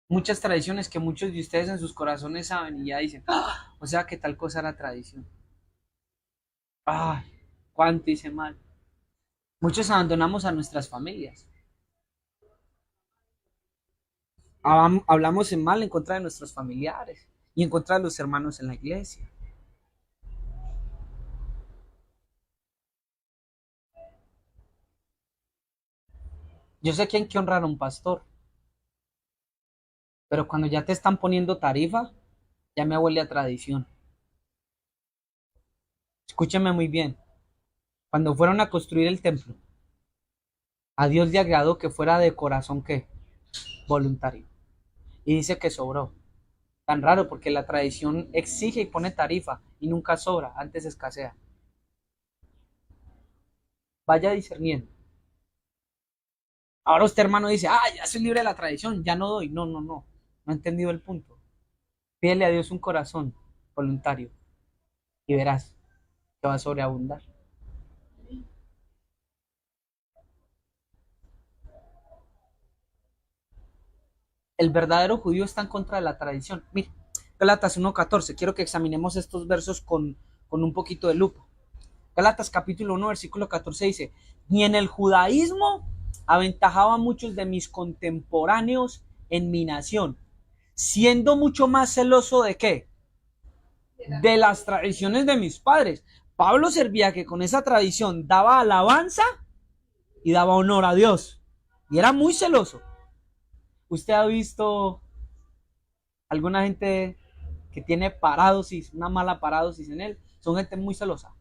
Muchas tradiciones que muchos de ustedes en sus corazones saben y ya dicen, ¡ah! O sea que tal cosa era tradición. Ay, cuánto hice mal. Muchos abandonamos a nuestras familias. Hablamos en mal en contra de nuestros familiares y en contra de los hermanos en la iglesia. Yo sé que hay que honrar a un pastor, pero cuando ya te están poniendo tarifa, ya me huele a tradición. Escúcheme muy bien. Cuando fueron a construir el templo, a Dios le agradó que fuera de corazón que voluntario. Y dice que sobró. Tan raro porque la tradición exige y pone tarifa y nunca sobra, antes escasea. Vaya discerniendo. Ahora usted, hermano, dice, ya soy libre de la tradición, ya no doy. No, no, no. No ha entendido el punto. Pídele a Dios un corazón voluntario y verás que va a sobreabundar. El verdadero judío está en contra de la tradición. Mire, Gálatas 1:14. Quiero que examinemos estos versos con un poquito de lupa. Gálatas capítulo 1, versículo 14 dice, ni en el judaísmo aventajaba a muchos de mis contemporáneos en mi nación, siendo mucho más celoso de qué? De las tradiciones de mis padres. Pablo servía que con esa tradición daba alabanza y daba honor a Dios. Y era muy celoso. ¿Usted ha visto alguna gente que tiene parádosis, una mala parádosis en él? Son gente muy celosa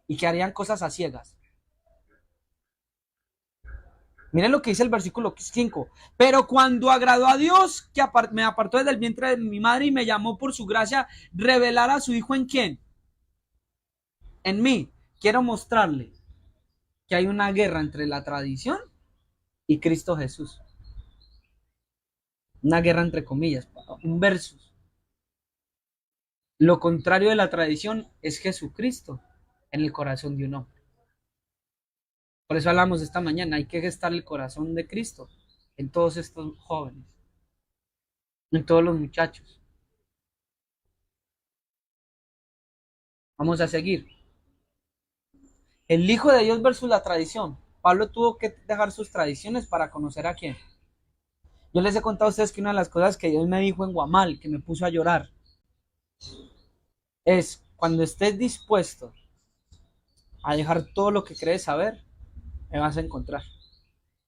y que harían cosas a ciegas. Miren lo que dice el versículo 5. Pero cuando agradó a Dios, que me apartó desde el vientre de mi madre y me llamó por su gracia, revelar a su Hijo en quién. En mí. Quiero mostrarle que hay una guerra entre la tradición y Cristo Jesús. Una guerra entre comillas, un versus. Lo contrario de la tradición es Jesucristo en el corazón de un hombre. Por eso hablamos esta mañana, hay que gestar el corazón de Cristo en todos estos jóvenes, en todos los muchachos. Vamos a seguir. El Hijo de Dios versus la tradición. Pablo tuvo que dejar sus tradiciones para conocer a quién. Yo les he contado a ustedes que una de las cosas que Dios me dijo en Guamal, que me puso a llorar, es cuando estés dispuesto a dejar todo lo que crees saber, me vas a encontrar.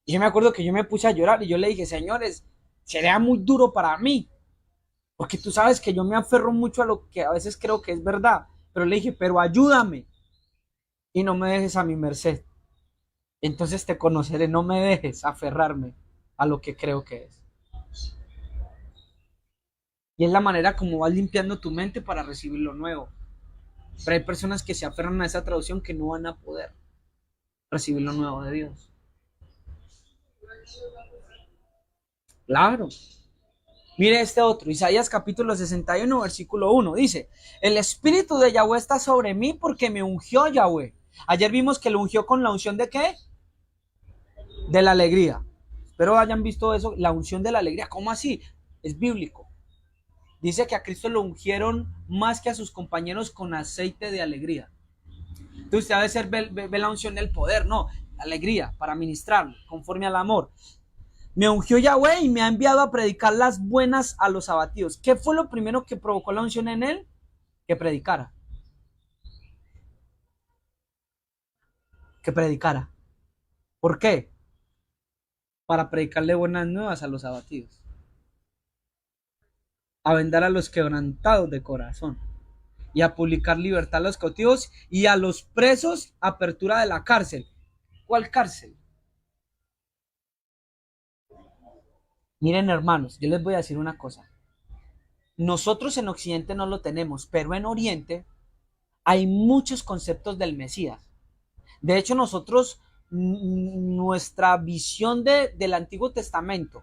Y yo me acuerdo que yo me puse a llorar y yo le dije, señores, sería muy duro para mí, porque tú sabes que yo me aferro mucho a lo que a veces creo que es verdad, pero le dije, pero ayúdame y no me dejes a mi merced. Entonces te conoceré, no me dejes aferrarme a lo que creo que es. Y es la manera como vas limpiando tu mente para recibir lo nuevo. Pero hay personas que se aferran a esa traducción que no van a poder recibir lo nuevo de Dios. Claro. Mire este otro, Isaías capítulo 61, versículo 1, dice, el espíritu de Yahweh está sobre mí porque me ungió Yahweh. Ayer vimos que lo ungió con la unción de ¿qué? De la alegría. Espero hayan visto eso, la unción de la alegría. ¿Cómo así? Es bíblico. Dice que a Cristo lo ungieron más que a sus compañeros con aceite de alegría. Entonces usted a veces ve la unción del poder, no, alegría para ministrarlo, conforme al amor. Me ungió Yahweh y me ha enviado a predicar las buenas a los abatidos. ¿Qué fue lo primero que provocó la unción en él? Que predicara. Que predicara. ¿Por qué? Para predicarle buenas nuevas a los abatidos. A vendar a los quebrantados de corazón. Y a publicar libertad a los cautivos y a los presos apertura de la cárcel. ¿Cuál cárcel? Miren, hermanos, yo les voy a decir una cosa. Nosotros en Occidente no lo tenemos, pero en Oriente hay muchos conceptos del Mesías. De hecho, nosotros, nuestra visión del Antiguo Testamento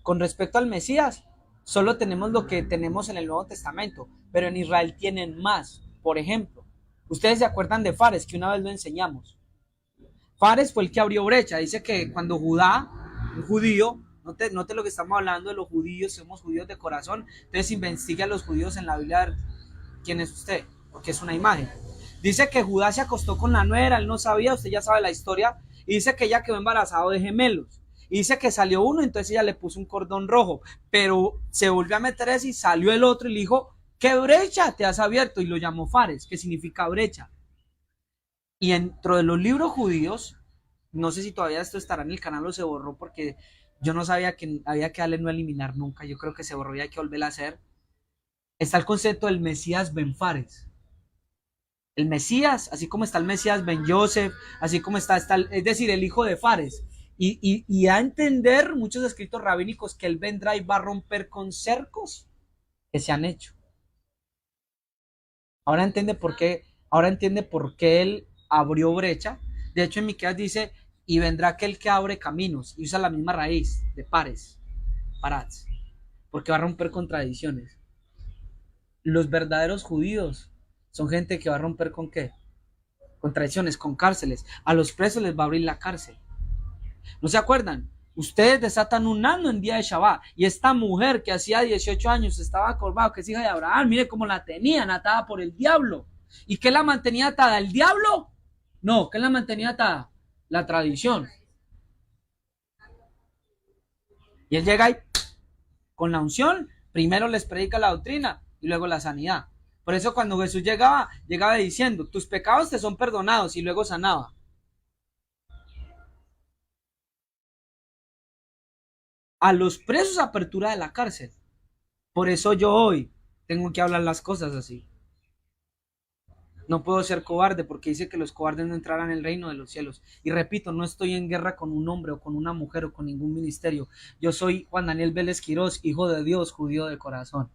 con respecto al Mesías, solo tenemos lo que tenemos en el Nuevo Testamento, pero en Israel tienen más. Por ejemplo, ustedes se acuerdan de Fares, que una vez lo enseñamos. Fares fue el que abrió brecha. Dice que cuando Judá, un judío, note lo que estamos hablando de los judíos, somos judíos de corazón, entonces investigue a los judíos en la Biblia, quién es usted, porque es una imagen. Dice que Judá se acostó con la nuera, él no sabía, usted ya sabe la historia, y dice que ella quedó embarazada de gemelos. Y dice que salió uno, entonces ella le puso un cordón rojo, pero se volvió a meter ese y salió el otro y le dijo, ¿qué brecha te has abierto? Y lo llamó Fares, que significa brecha. Y dentro de los libros judíos, no sé si todavía esto estará en el canal o se borró porque yo no sabía que había que darle no eliminar nunca, yo creo que se borró y hay que volver a hacer. Está el concepto del Mesías Ben Fares. El Mesías, así como está el Mesías Ben Yosef, así como está es decir, el hijo de Fares. Y a entender muchos escritos rabínicos que él vendrá y va a romper con cercos que se han hecho. Ahora entiende por qué él abrió brecha. De hecho, en Miqueas dice, y vendrá aquel que abre caminos, y usa la misma raíz de pares, parats, porque va a romper contradicciones. Los verdaderos judíos son gente que va a romper con qué? Contradicciones, con cárceles. A los presos les va a abrir la cárcel. ¿No se acuerdan? Ustedes desatan un asno en día de Shabbat. Y esta mujer que hacía 18 años estaba acordado, que es hija de Abraham, mire cómo la tenían atada por el diablo. ¿Y qué la mantenía atada? ¿El diablo? No, ¿qué la mantenía atada? La tradición. Y él llega ahí con la unción, primero les predica la doctrina y luego la sanidad. Por eso cuando Jesús llegaba diciendo, tus pecados te son perdonados y luego sanaba. A los presos apertura de la cárcel. Por eso yo hoy tengo que hablar las cosas así. No puedo ser cobarde porque dice que los cobardes no entrarán en el reino de los cielos. Y repito, no estoy en guerra con un hombre o con una mujer o con ningún ministerio. Yo soy Juan Daniel Vélez Quirós, hijo de Dios, judío de corazón.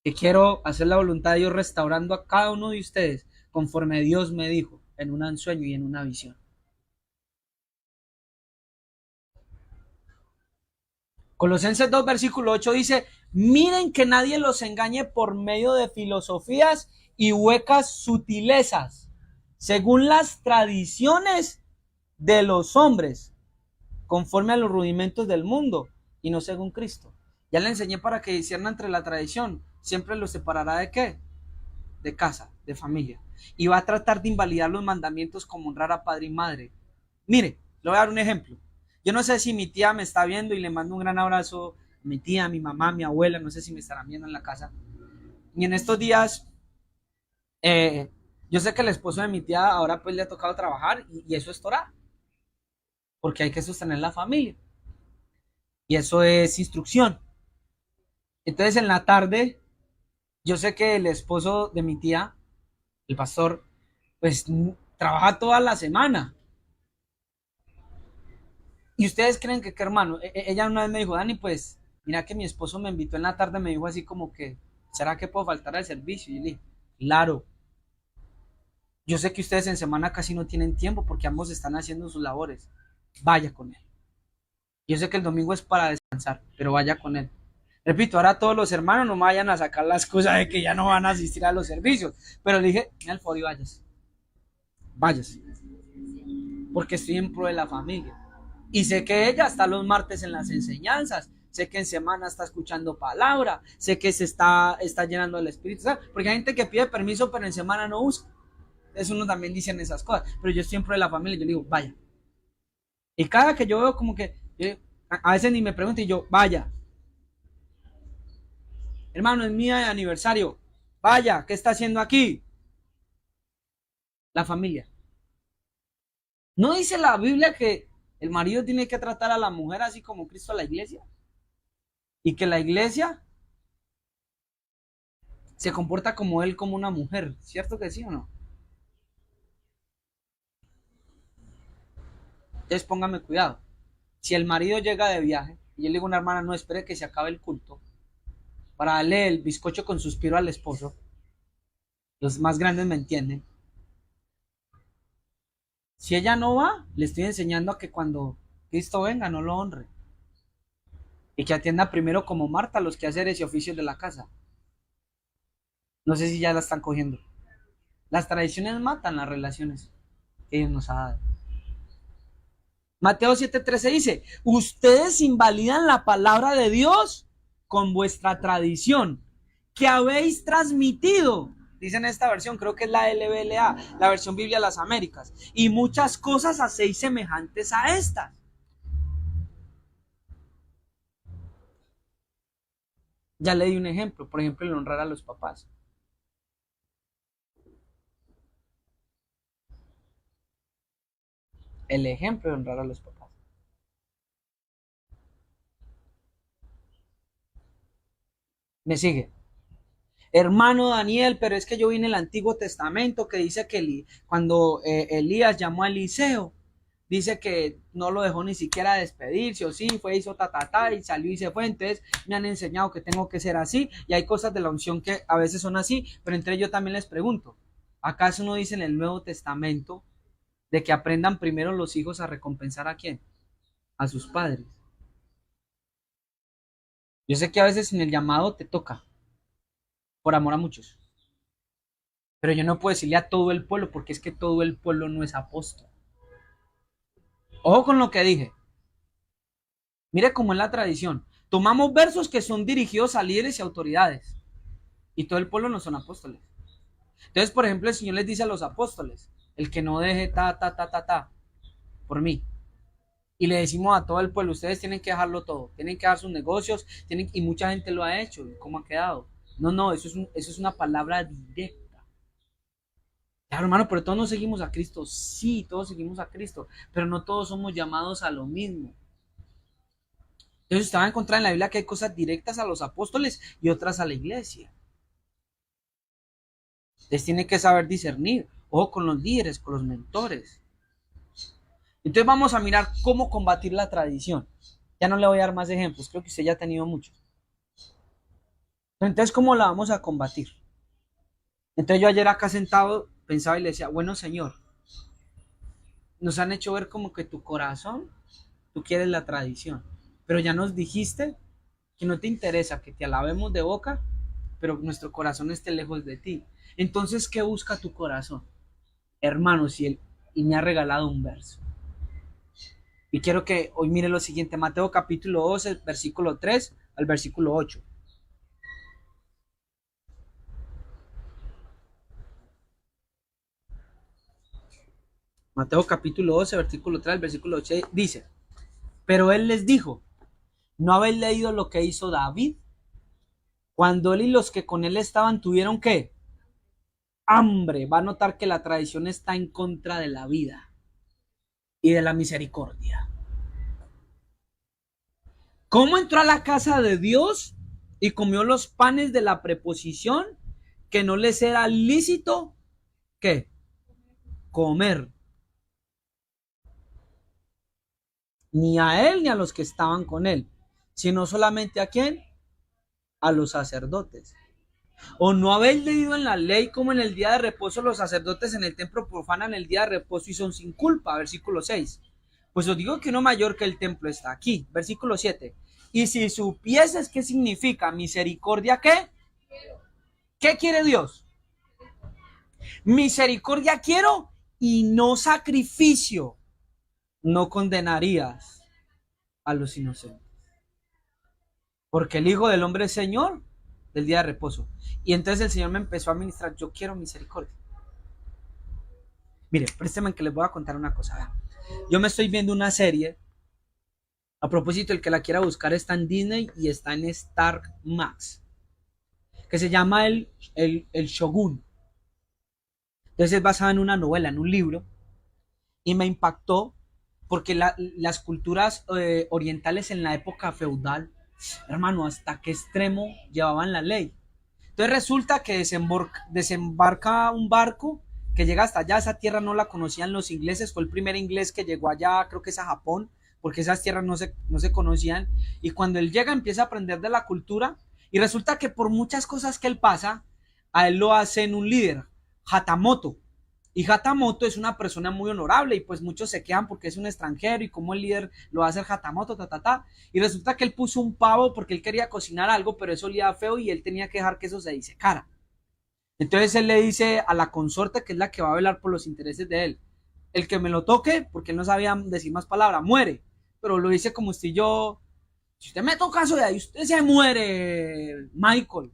Que quiero hacer la voluntad de Dios restaurando a cada uno de ustedes conforme Dios me dijo en un sueño y en una visión. Colosenses 2, versículo 8 dice, miren que nadie los engañe por medio de filosofías y huecas sutilezas, según las tradiciones de los hombres, conforme a los rudimentos del mundo, y no según Cristo. Ya le enseñé para que discierna entre la tradición, siempre los separará de qué? De casa, de familia. Y va a tratar de invalidar los mandamientos como honrar a padre y madre. Mire, le voy a dar un ejemplo. Yo no sé si mi tía me está viendo y le mando un gran abrazo a mi tía, a mi mamá, a mi abuela, no sé si me estarán viendo en la casa. Y en estos días, yo sé que el esposo de mi tía ahora pues le ha tocado trabajar y eso es Torah, porque hay que sostener la familia. Y eso es instrucción. Entonces en la tarde, yo sé que el esposo de mi tía, el pastor, pues trabaja toda la semana. Y ustedes creen que, ¿qué hermano? Ella una vez me dijo, Dani, pues, mira que mi esposo me invitó en la tarde, me dijo así como que, ¿será que puedo faltar al servicio? Y le dije, claro, yo sé que ustedes en semana casi no tienen tiempo porque ambos están haciendo sus labores. Vaya con él. Yo sé que el domingo es para descansar, pero vaya con él. Repito, ahora todos los hermanos no me vayan a sacar la excusa de que ya no van a asistir a los servicios. Pero le dije, mira el foro y váyase. Váyase. Porque estoy en pro de la familia. Y sé que ella está los martes en las enseñanzas. Sé que en semana está escuchando palabra. Sé que se está llenando del Espíritu. ¿Sabes? Porque hay gente que pide permiso, pero en semana no usa. Eso uno también dicen esas cosas. Pero yo estoy en pro de la familia. Yo le digo, vaya. Y cada que yo veo como que, a veces ni me pregunto y yo, vaya. Hermano, es mi día de aniversario. Vaya, ¿qué está haciendo aquí? La familia. ¿No dice la Biblia que el marido tiene que tratar a la mujer así como Cristo a la iglesia? Y que la iglesia se comporta como él, como una mujer. ¿Cierto que sí o no? Entonces póngame cuidado. Si el marido llega de viaje y yo le digo a una hermana, no espere que se acabe el culto para darle el bizcocho con suspiro al esposo, los más grandes me entienden. Si ella no va, le estoy enseñando a que cuando Cristo venga no lo honre. Y que atienda primero como Marta los quehaceres y oficios de la casa. No sé si ya la están cogiendo. Las tradiciones matan las relaciones que Dios nos ha dado. Mateo 7:13 dice, ustedes invalidan la palabra de Dios con vuestra tradición que habéis transmitido. Dice en esta versión, creo que es la LBLA, la versión Biblia de las Américas. Y muchas cosas hacéis semejantes a estas. Ya le di un ejemplo, por ejemplo, el honrar a los papás. El ejemplo de honrar a los papás. ¿Me sigue? Hermano Daniel, pero es que yo vi en el Antiguo Testamento que dice que cuando Elías llamó a Eliseo, dice que no lo dejó ni siquiera despedirse, o sí, fue, hizo ta, y salió y se fue. Entonces me han enseñado que tengo que ser así, y hay cosas de la unción que a veces son así, pero entre ellos también les pregunto, ¿acaso no dice en el Nuevo Testamento de que aprendan primero los hijos a recompensar a quién? A sus padres. Yo sé que a veces en el llamado te toca, por amor a muchos, pero yo no puedo decirle a todo el pueblo, porque es que todo el pueblo no es apóstol. Ojo con lo que dije. Mire cómo es la tradición. Tomamos versos que son dirigidos a líderes y autoridades. Y todo el pueblo no son apóstoles. Entonces, por ejemplo, el Señor les dice a los apóstoles, el que no deje ta, por mí. Y le decimos a todo el pueblo, ustedes tienen que dejarlo todo. Tienen que dejar sus negocios. Y mucha gente lo ha hecho. ¿Cómo ha quedado? No, eso es una palabra directa. Claro, hermano, pero todos no seguimos a Cristo. Sí, todos seguimos a Cristo. Pero no todos somos llamados a lo mismo. Entonces usted va a encontrar en la Biblia que hay cosas directas a los apóstoles y otras a la iglesia. Entonces tiene que saber discernir. Ojo con los líderes, con los mentores. Entonces vamos a mirar cómo combatir la tradición. Ya no le voy a dar más ejemplos, creo que usted ya ha tenido muchos. Entonces, ¿cómo la vamos a combatir? Entonces yo ayer acá sentado pensaba y le decía, bueno Señor, nos han hecho ver como que tu corazón, tú quieres la tradición, pero ya nos dijiste que no te interesa que te alabemos de boca, pero nuestro corazón esté lejos de ti. Entonces, ¿qué busca tu corazón? Hermanos, y me ha regalado un verso. Y quiero que hoy mire lo siguiente, Mateo capítulo 12, versículo 3 al versículo 8. Mateo capítulo 12, versículo 3 al versículo 8 dice, pero él les dijo, ¿no habéis leído lo que hizo David? Cuando él y los que con él estaban tuvieron ¿qué? Hambre. Va a notar que la tradición está en contra de la vida y de la misericordia. ¿Cómo entró a la casa de Dios y comió los panes de la preposición que no les era lícito? ¿Qué? Comer. Ni a él ni a los que estaban con él, sino solamente ¿a quién? A los sacerdotes. ¿O no habéis leído en la ley como en el día de reposo los sacerdotes en el templo profanan el día de reposo y son sin culpa? Versículo 6. Pues os digo que uno mayor que el templo está aquí. Versículo 7. Y si supieses qué significa misericordia, ¿qué? ¿Qué quiere Dios? Misericordia quiero y no sacrificio. No condenarías a los inocentes. Porque el Hijo del Hombre es Señor del día de reposo. Y entonces el Señor me empezó a ministrar, yo quiero misericordia. Mire, présteme que les voy a contar una cosa. Yo me estoy viendo una serie. A propósito, el que la quiera buscar está en Disney y está en Star Max. Que se llama el Shogun. Entonces es basada en una novela, en un libro. Y me impactó porque las culturas orientales en la época feudal, hermano, hasta qué extremo llevaban la ley. Entonces resulta que desembarca un barco que llega hasta allá. Esa tierra no la conocían los ingleses, fue el primer inglés que llegó allá, creo que es a Japón, porque esas tierras no se conocían. Y cuando él llega empieza a aprender de la cultura y resulta que por muchas cosas que él pasa, a él lo hacen un líder, Hatamoto. Y Hatamoto es una persona muy honorable y pues muchos se quedan porque es un extranjero y como el líder lo va a hacer Hatamoto, Y resulta que él puso un pavo porque él quería cocinar algo, pero eso olía feo y él tenía que dejar que eso se disecara. Entonces él le dice a la consorte, que es la que va a velar por los intereses de él, el que me lo toque, porque él no sabía decir más palabras, muere. Pero lo dice como si yo, si usted me toca eso de ahí, usted se muere, Michael.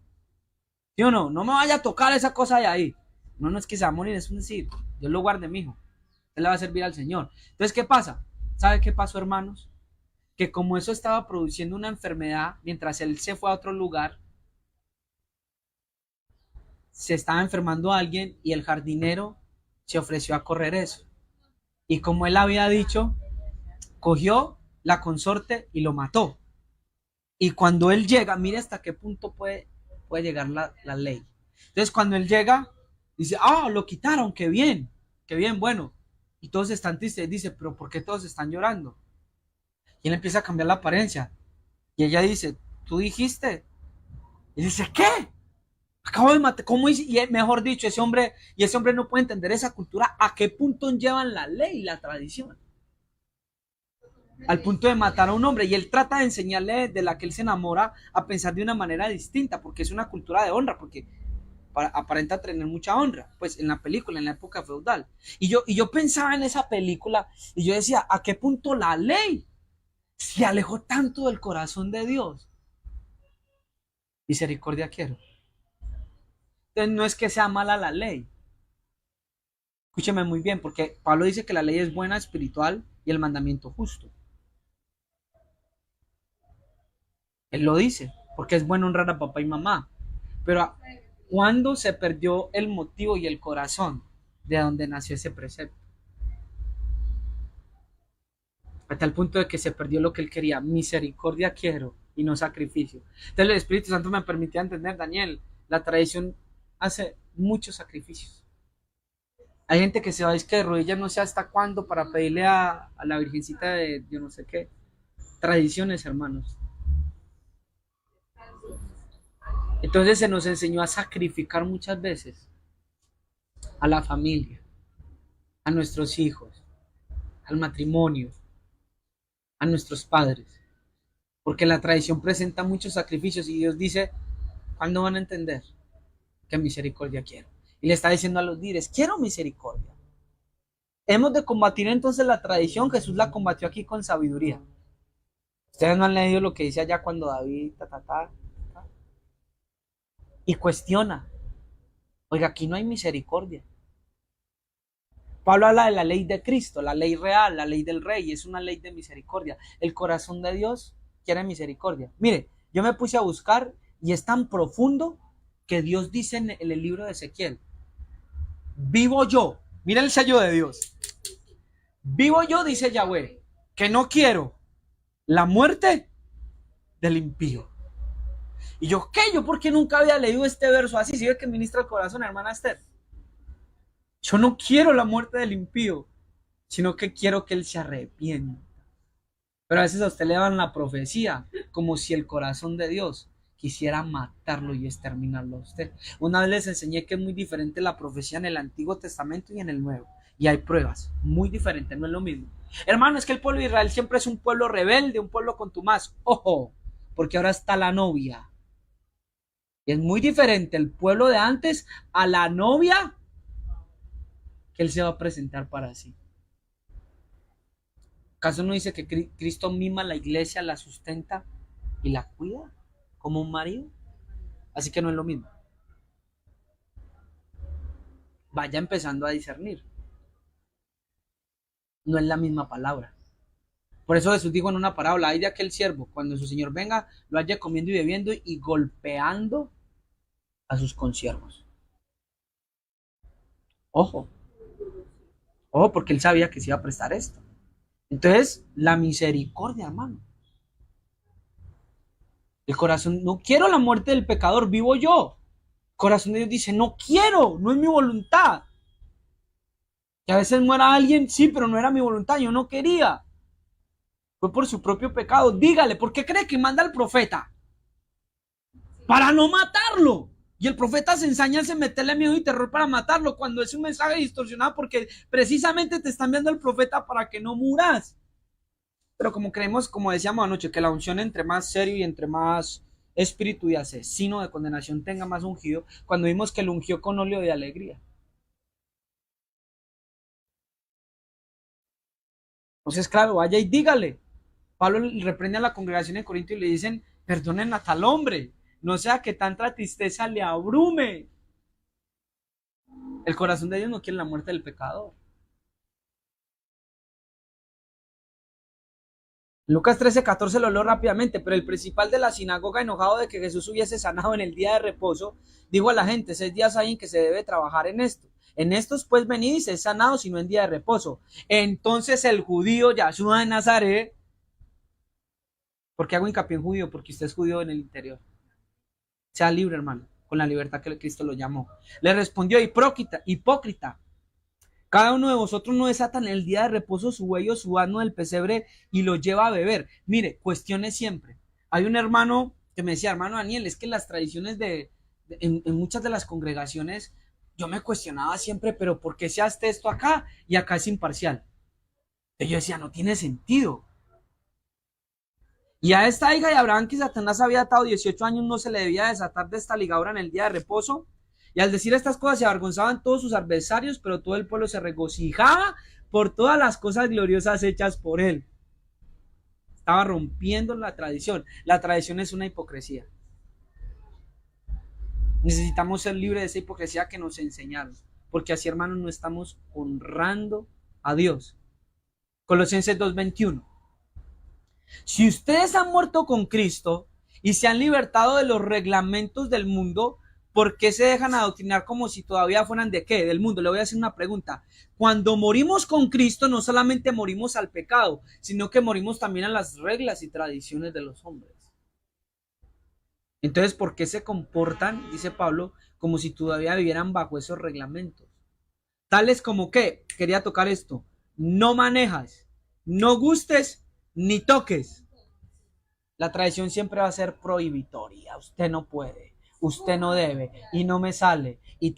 ¿Sí o no? No me vaya a tocar esa cosa de ahí. No, no es que se va a morir, es un decir. Dios lo guarde, mijo. Él le va a servir al Señor. Entonces, ¿qué pasa? ¿Sabe qué pasó, hermanos? Que como eso estaba produciendo una enfermedad, mientras él se fue a otro lugar, se estaba enfermando a alguien y el jardinero se ofreció a correr eso. Y como él había dicho, cogió la consorte y lo mató. Y cuando él llega, mire hasta qué punto puede llegar la ley. Entonces, cuando él llega, dice, lo quitaron, qué bien, bueno. Y todos están tristes. Dice, pero ¿por qué todos están llorando? Y él empieza a cambiar la apariencia. Y ella dice, ¿tú dijiste? Y dice, ¿qué? Acabo de matar, ¿cómo hice? Y mejor dicho, ese hombre no puede entender esa cultura, a qué punto llevan la ley y la tradición. Al punto de matar a un hombre. Y él trata de enseñarle de la que él se enamora a pensar de una manera distinta, porque es una cultura de honra, porque aparenta tener mucha honra, pues en la película, en la época feudal. Y yo pensaba en esa película y yo decía, ¿a qué punto la ley se alejó tanto del corazón de Dios? Misericordia quiero. Entonces no es que sea mala la ley. Escúcheme muy bien, porque Pablo dice que la ley es buena, espiritual y el mandamiento justo. Él lo dice, porque es bueno honrar a papá y mamá. Pero ¿cuándo se perdió el motivo y el corazón de donde nació ese precepto? Hasta el punto de que se perdió lo que él quería. Misericordia quiero y no sacrificio. Entonces el Espíritu Santo me permitía entender, Daniel, la tradición hace muchos sacrificios. Hay gente que se va a de rodillas no sé hasta cuándo para pedirle a la virgencita de yo no sé qué. Tradiciones, hermanos. Entonces se nos enseñó a sacrificar muchas veces a la familia, a nuestros hijos, al matrimonio, a nuestros padres. Porque la tradición presenta muchos sacrificios y Dios dice, ¿cuándo van a entender que misericordia quiero? Y le está diciendo a los líderes, quiero misericordia. Hemos de combatir entonces la tradición. Jesús la combatió aquí con sabiduría. Ustedes no han leído lo que dice allá cuando David, y cuestiona. Oiga, aquí no hay misericordia. Pablo habla de la ley de Cristo, la ley real, la ley del rey, es una ley de misericordia. El corazón de Dios quiere misericordia. Mire, yo me puse a buscar y es tan profundo que Dios dice en el libro de Ezequiel, vivo yo, mira el sello de Dios, vivo yo, dice Yahweh, que no quiero la muerte del impío. Y yo, ¿qué? Yo, ¿por qué nunca había leído este verso así? Si ve que ministra el corazón, hermana Esther. Yo no quiero la muerte del impío, sino que quiero que él se arrepienta. Pero a veces a usted le dan la profecía como si el corazón de Dios quisiera matarlo y exterminarlo a usted. Una vez les enseñé que es muy diferente la profecía en el Antiguo Testamento y en el Nuevo. Y hay pruebas, muy diferentes, no es lo mismo. Hermano, es que el pueblo de Israel siempre es un pueblo rebelde, un pueblo contumaz. Ojo, porque ahora está la novia. Y es muy diferente el pueblo de antes a la novia que él se va a presentar para sí. ¿Acaso no dice que Cristo mima la iglesia, la sustenta y la cuida como un marido? Así que no es lo mismo. Vaya empezando a discernir. No es la misma palabra. Por eso Jesús dijo en una parábola, hay de aquel siervo, cuando su señor venga, lo haya comiendo y bebiendo y golpeando a sus consiervos. Ojo, ojo, porque él sabía que se iba a prestar esto. Entonces, la misericordia, hermano. El corazón, no quiero la muerte del pecador, vivo yo. El corazón de Dios dice, no quiero, no es mi voluntad. Que a veces muera alguien, sí, pero no era mi voluntad, yo no quería. Fue por su propio pecado. Dígale, ¿por qué cree que manda al profeta? Para no matarlo. Y el profeta se ensaña en meterle miedo y terror para matarlo, cuando es un mensaje distorsionado, porque precisamente te están viendo el profeta para que no muras. Pero como creemos, como decíamos anoche, que la unción entre más serio y entre más espíritu y asesino de condenación tenga más ungido, cuando vimos que lo ungió con óleo de alegría. Entonces, claro, vaya y dígale. Pablo reprende a la congregación en Corinto y le dicen, perdonen a tal hombre, no sea que tanta tristeza le abrume. El corazón de Dios no quiere la muerte del pecador. Lucas 13:14 lo leo rápidamente, pero el principal de la sinagoga, enojado de que Jesús hubiese sanado en el día de reposo, dijo a la gente, 6 días hay en que se debe trabajar en esto. En estos pues venid y sed sanados, sino en día de reposo. Entonces el judío Yahshua de Nazaret, ¿por qué hago hincapié en judío? Porque usted es judío en el interior. Sea libre, hermano, con la libertad que Cristo lo llamó. Le respondió, hipócrita. Cada uno de vosotros no desata en el día de reposo su buey o su asno del pesebre y lo lleva a beber. Mire, cuestione siempre. Hay un hermano que me decía, hermano Daniel, es que las tradiciones en muchas de las congregaciones, yo me cuestionaba siempre, pero ¿por qué se hace esto acá y acá es imparcial? Y yo decía, no tiene sentido. Y a esta hija de Abraham que Satanás había atado 18 años no se le debía desatar de esta ligadura en el día de reposo. Y al decir estas cosas se avergonzaban todos sus adversarios, pero todo el pueblo se regocijaba por todas las cosas gloriosas hechas por él. Estaba rompiendo la tradición. La tradición es una hipocresía. Necesitamos ser libres de esa hipocresía que nos enseñaron, porque así, hermanos, no estamos honrando a Dios. Colosenses 2:21. Si ustedes han muerto con Cristo y se han libertado de los reglamentos del mundo, ¿por qué se dejan adoctrinar como si todavía fueran de qué? Del mundo. Le voy a hacer una pregunta. Cuando morimos con Cristo, no solamente morimos al pecado, sino que morimos también a las reglas y tradiciones de los hombres. Entonces, ¿por qué se comportan, dice Pablo, como si todavía vivieran bajo esos reglamentos? Tales como que, quería tocar esto, no manejas, no gustes, ni toques. La tradición siempre va a ser prohibitoria. Usted no puede, usted no debe, y no me sale, y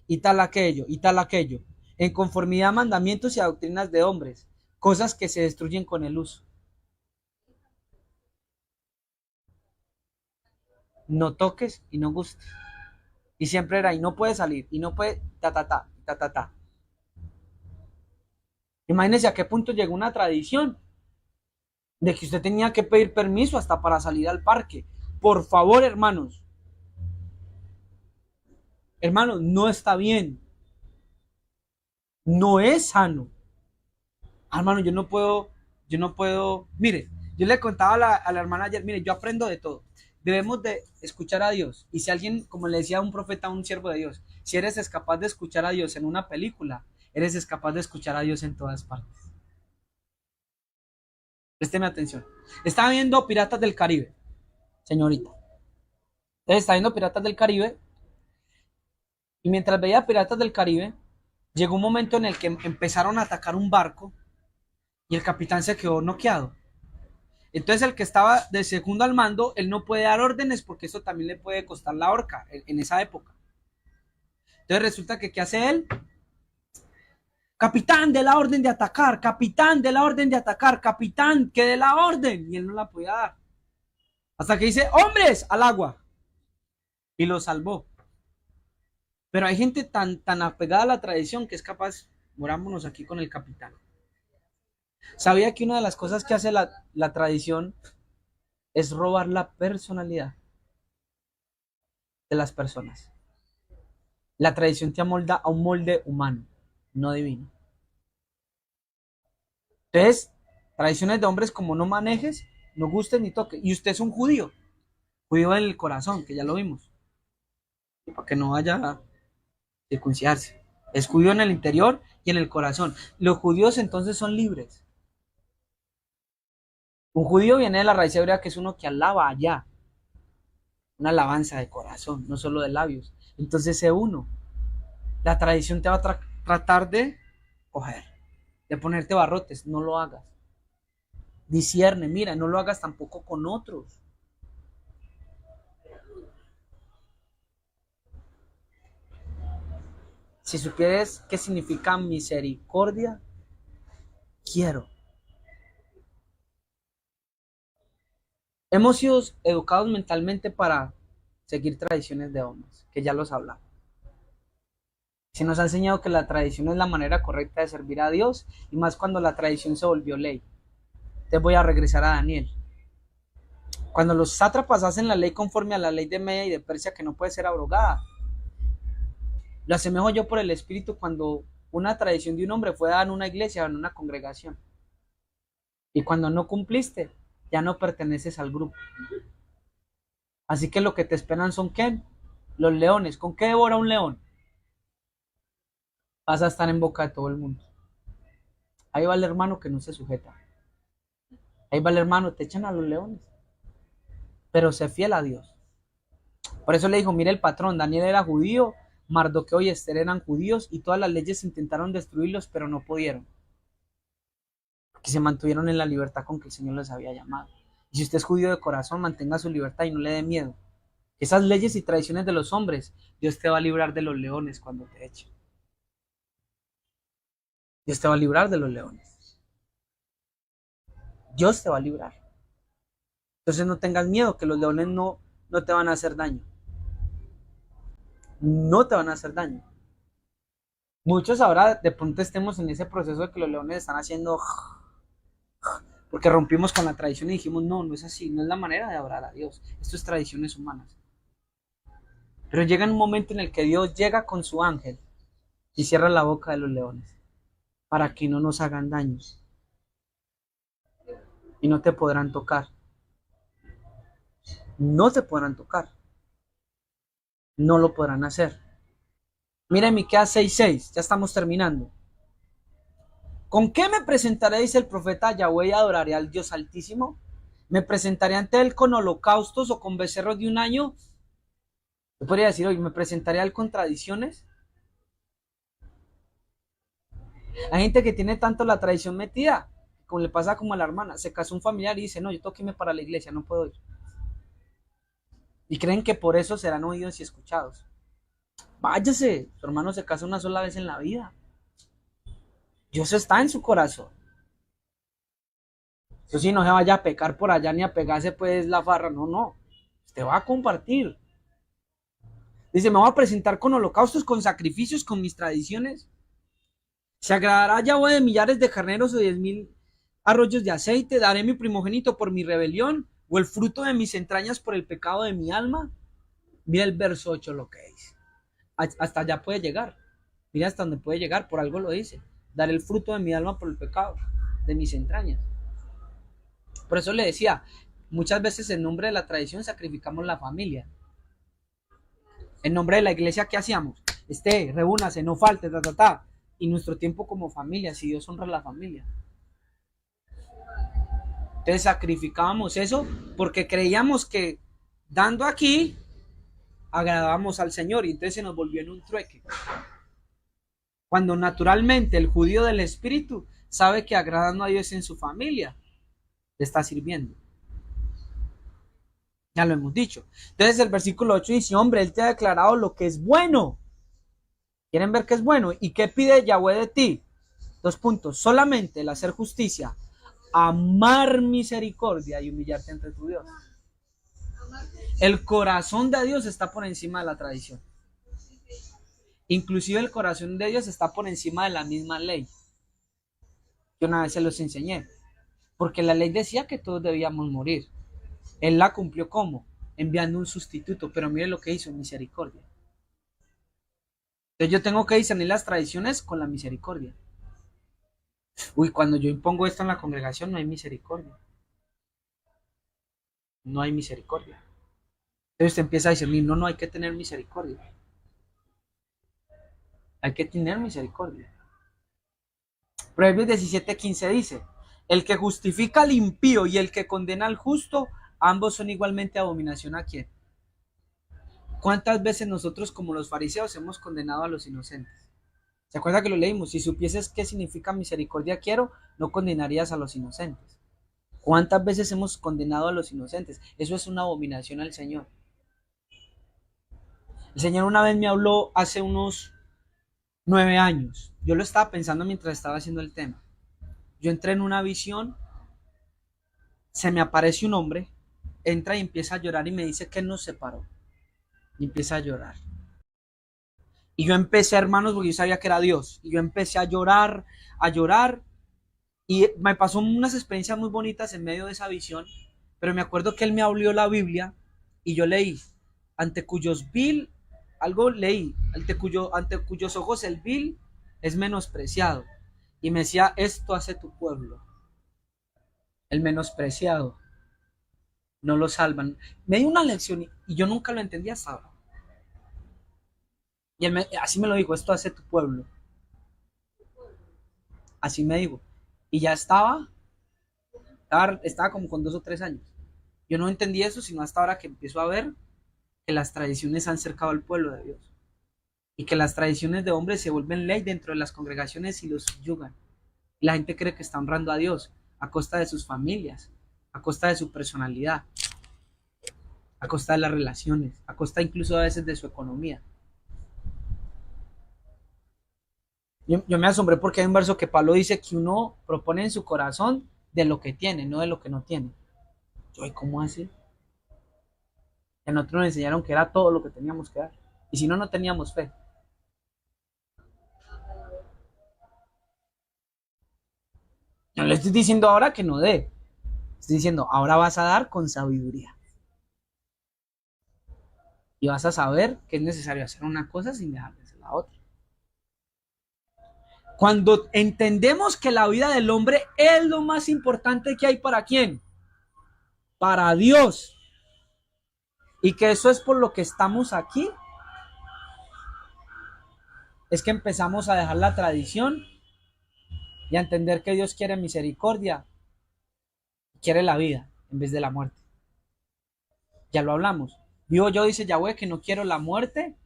y tal aquello, y tal aquello. En conformidad a mandamientos y a doctrinas de hombres, cosas que se destruyen con el uso. No toques y no gustes. Y siempre era, y no puede salir, y no puede, ta. Imagínese a qué punto llegó una tradición de que usted tenía que pedir permiso hasta para salir al parque. Por favor, hermanos. Hermanos, no está bien. No es sano. Hermano, yo no puedo. Mire, yo le contaba a la hermana ayer, mire, yo aprendo de todo. Debemos de escuchar a Dios. Y si alguien, como le decía a un profeta, a un siervo de Dios, si eres capaz de escuchar a Dios en una película, eres capaz de escuchar a Dios en todas partes. Présteme atención. Estaba viendo Piratas del Caribe, señorita. Entonces está viendo Piratas del Caribe. Y mientras veía Piratas del Caribe, llegó un momento en el que empezaron a atacar un barco y el capitán se quedó noqueado. Entonces el que estaba de segundo al mando, él no puede dar órdenes porque eso también le puede costar la horca en esa época. Entonces resulta que ¿qué hace él? Capitán, de la orden de atacar, capitán, de la orden de atacar, capitán, que dé la orden. Y él no la podía dar. Hasta que dice, hombres, al agua. Y lo salvó. Pero hay gente tan apegada a la tradición que es capaz, morámonos aquí con el capitán. ¿Sabía que una de las cosas que hace la tradición es robar la personalidad de las personas? La tradición te amolda a un molde humano, no divino. Entonces, tradiciones de hombres como no manejes, no gustes ni toques. Y usted es un judío, judío del corazón, que ya lo vimos, para que no vaya a circuncidarse. Es judío en el interior y en el corazón. Los judíos entonces son libres. Un judío viene de la raíz hebrea, que es uno que alaba allá, una alabanza de corazón, no solo de labios. Entonces, sé uno. La tradición te va a tratar de coger, de ponerte barrotes, no lo hagas. Discierne, mira, no lo hagas tampoco con otros. Si supieres qué significa misericordia, quiero. Hemos sido educados mentalmente para seguir tradiciones de hombres, que ya los hablamos. Se nos ha enseñado que la tradición es la manera correcta de servir a Dios, y más cuando la tradición se volvió ley. Te voy a regresar a Daniel. Cuando los sátrapas hacen la ley conforme a la ley de Media y de Persia, que no puede ser abrogada, lo asemejo yo por el Espíritu cuando una tradición de un hombre fue dada en una iglesia o en una congregación. Y cuando no cumpliste, ya no perteneces al grupo. Así que lo que te esperan son ¿qué? Los leones. ¿Con qué devora un león? Vas a estar en boca de todo el mundo. Ahí va el hermano que no se sujeta. Ahí va el hermano, te echan a los leones. Pero sé fiel a Dios. Por eso le dijo, mire el patrón, Daniel era judío, Mardoqueo y Esther eran judíos y todas las leyes intentaron destruirlos, pero no pudieron. Porque se mantuvieron en la libertad con que el Señor les había llamado. Y si usted es judío de corazón, mantenga su libertad y no le dé miedo. Esas leyes y tradiciones de los hombres, Dios te va a librar de los leones cuando te echen. Dios te va a librar de los leones. Dios te va a librar. Entonces no tengas miedo, que los leones no te van a hacer daño. No te van a hacer daño. Muchos ahora de pronto estemos en ese proceso de que los leones están haciendo porque rompimos con la tradición y dijimos, no, no es así, no es la manera de adorar a Dios. Esto es tradiciones humanas. Pero llega un momento en el que Dios llega con su ángel y cierra la boca de los leones para que no nos hagan daños. Y no te podrán tocar. No te podrán tocar. No lo podrán hacer. Mira Miqueas 6:6, ya estamos terminando. ¿Con qué me presentaré, dice el profeta Yahweh, y adoraré al Dios Altísimo? ¿Me presentaré ante él con holocaustos o con becerros de un año? Yo podría decir, oye, ¿me presentaré a él con tradiciones? Hay gente que tiene tanto la tradición metida, como le pasa como a la hermana, se casó un familiar y dice, no, yo tengo que irme para la iglesia, no puedo ir. Y creen que por eso serán oídos y escuchados. Váyase, su hermano se casa una sola vez en la vida. Dios está en su corazón. Eso sí, no se vaya a pecar por allá ni a pegarse pues la farra, no, no. Usted va a compartir. Dice, me voy a presentar con holocaustos, con sacrificios, con mis tradiciones. Se agradará Yahweh de millares de carneros o 10,000 arroyos de aceite. Daré mi primogénito por mi rebelión o el fruto de mis entrañas por el pecado de mi alma. Mira el verso 8 lo que dice. Hasta allá puede llegar. Mira hasta donde puede llegar, por algo lo dice. Daré el fruto de mi alma por el pecado de mis entrañas. Por eso le decía, muchas veces en nombre de la tradición sacrificamos la familia. En nombre de la iglesia, ¿qué hacíamos? Reúnase, no falte, Y nuestro tiempo como familia, si Dios honra a la familia. Entonces sacrificábamos eso porque creíamos que dando aquí agradábamos al Señor y entonces se nos volvió en un trueque. Cuando naturalmente el judío del espíritu sabe que agradando a Dios en su familia, le está sirviendo. Ya lo hemos dicho. Entonces el versículo 8 dice, hombre, Él te ha declarado lo que es bueno. ¿Quieren ver qué es bueno? ¿Y qué pide Yahweh de ti? 2 puntos. Solamente el hacer justicia, amar misericordia y humillarte ante tu Dios. El corazón de Dios está por encima de la tradición. Inclusive el corazón de Dios está por encima de la misma ley. Yo una vez se los enseñé. Porque la ley decía que todos debíamos morir. Él la cumplió ¿cómo? Enviando un sustituto. Pero mire lo que hizo, misericordia. Entonces yo tengo que discernir las tradiciones con la misericordia. Uy, cuando yo impongo esto en la congregación no hay misericordia. No hay misericordia. Entonces usted empieza a discernir, no, no hay que tener misericordia. Hay que tener misericordia. Proverbios 17:15 dice, el que justifica al impío y el que condena al justo, ambos son igualmente abominación a quién. ¿Cuántas veces nosotros como los fariseos hemos condenado a los inocentes? ¿Se acuerda que lo leímos? Si supieses qué significa misericordia quiero, no condenarías a los inocentes. ¿Cuántas veces hemos condenado a los inocentes? Eso es una abominación al Señor. El Señor una vez me habló hace unos 9 años. Yo lo estaba pensando mientras estaba haciendo el tema. Yo entré en una visión, se me aparece un hombre, entra y empieza a llorar y me dice que nos separó. Y empieza a llorar. Y yo empecé, hermanos, porque yo sabía que era Dios. Y yo empecé a llorar, a llorar. Y me pasó unas experiencias muy bonitas en medio de esa visión. Pero me acuerdo que él me abrió la Biblia y yo leí, ante cuyos vil, algo leí, ante cuyos ojos el vil es menospreciado. Y me decía, esto hace tu pueblo. El menospreciado. No lo salvan. Me dio una lección y yo nunca lo entendía hasta ahora. Y así me lo dijo, esto hace tu pueblo. Así me dijo. Y ya estaba como con 2 o 3 años. Yo no entendí eso, sino hasta ahora que empiezo a ver que las tradiciones han cercado al pueblo de Dios. Y que las tradiciones de hombres se vuelven ley dentro de las congregaciones y los subyugan. Y la gente cree que está honrando a Dios a costa de sus familias, a costa de su personalidad, a costa de las relaciones, a costa incluso a veces de su economía. Yo me asombré porque hay un verso que Pablo dice que uno propone en su corazón de lo que tiene, no de lo que no tiene. Yo, ¿cómo así? A nosotros nos enseñaron que era todo lo que teníamos que dar. Y si no, no teníamos fe. No le estoy diciendo ahora que no dé. Estoy diciendo, ahora vas a dar con sabiduría. Y vas a saber que es necesario hacer una cosa sin dejar de hacer la otra. Cuando entendemos que la vida del hombre es lo más importante que hay para quién, para Dios, y que eso es por lo que estamos aquí, es que empezamos a dejar la tradición y a entender que Dios quiere misericordia, quiere la vida en vez de la muerte. Ya lo hablamos. Vivo yo, dice Yahweh, que no quiero la muerte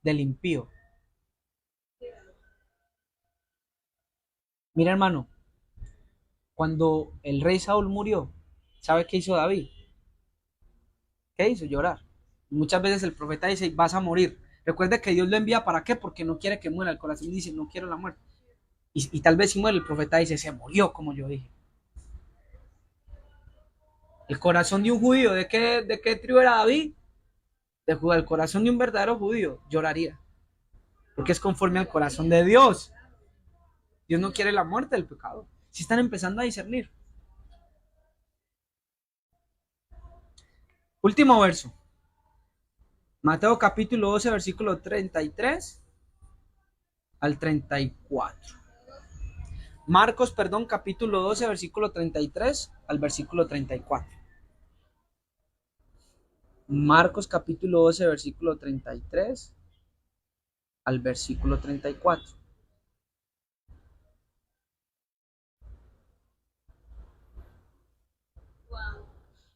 del impío. Mira, hermano, cuando el rey Saúl murió, ¿sabe qué hizo David? ¿Qué hizo? Llorar. Muchas veces el profeta dice, vas a morir. Recuerde que Dios lo envía para qué, porque no quiere que muera. El corazón dice, no quiero la muerte. Y tal vez si muere, el profeta dice, se murió, como yo dije. El corazón de un judío, ¿de qué tribu era David? De Judá. El corazón de un verdadero judío lloraría. Porque es conforme al corazón de Dios. Dios no quiere la muerte del pecado. Si están empezando a discernir. Último verso. Mateo capítulo 12, versículo 33 al 34. Marcos, perdón, capítulo 12, versículo 33 al versículo 34. Marcos capítulo 12, versículo 33 al versículo 34.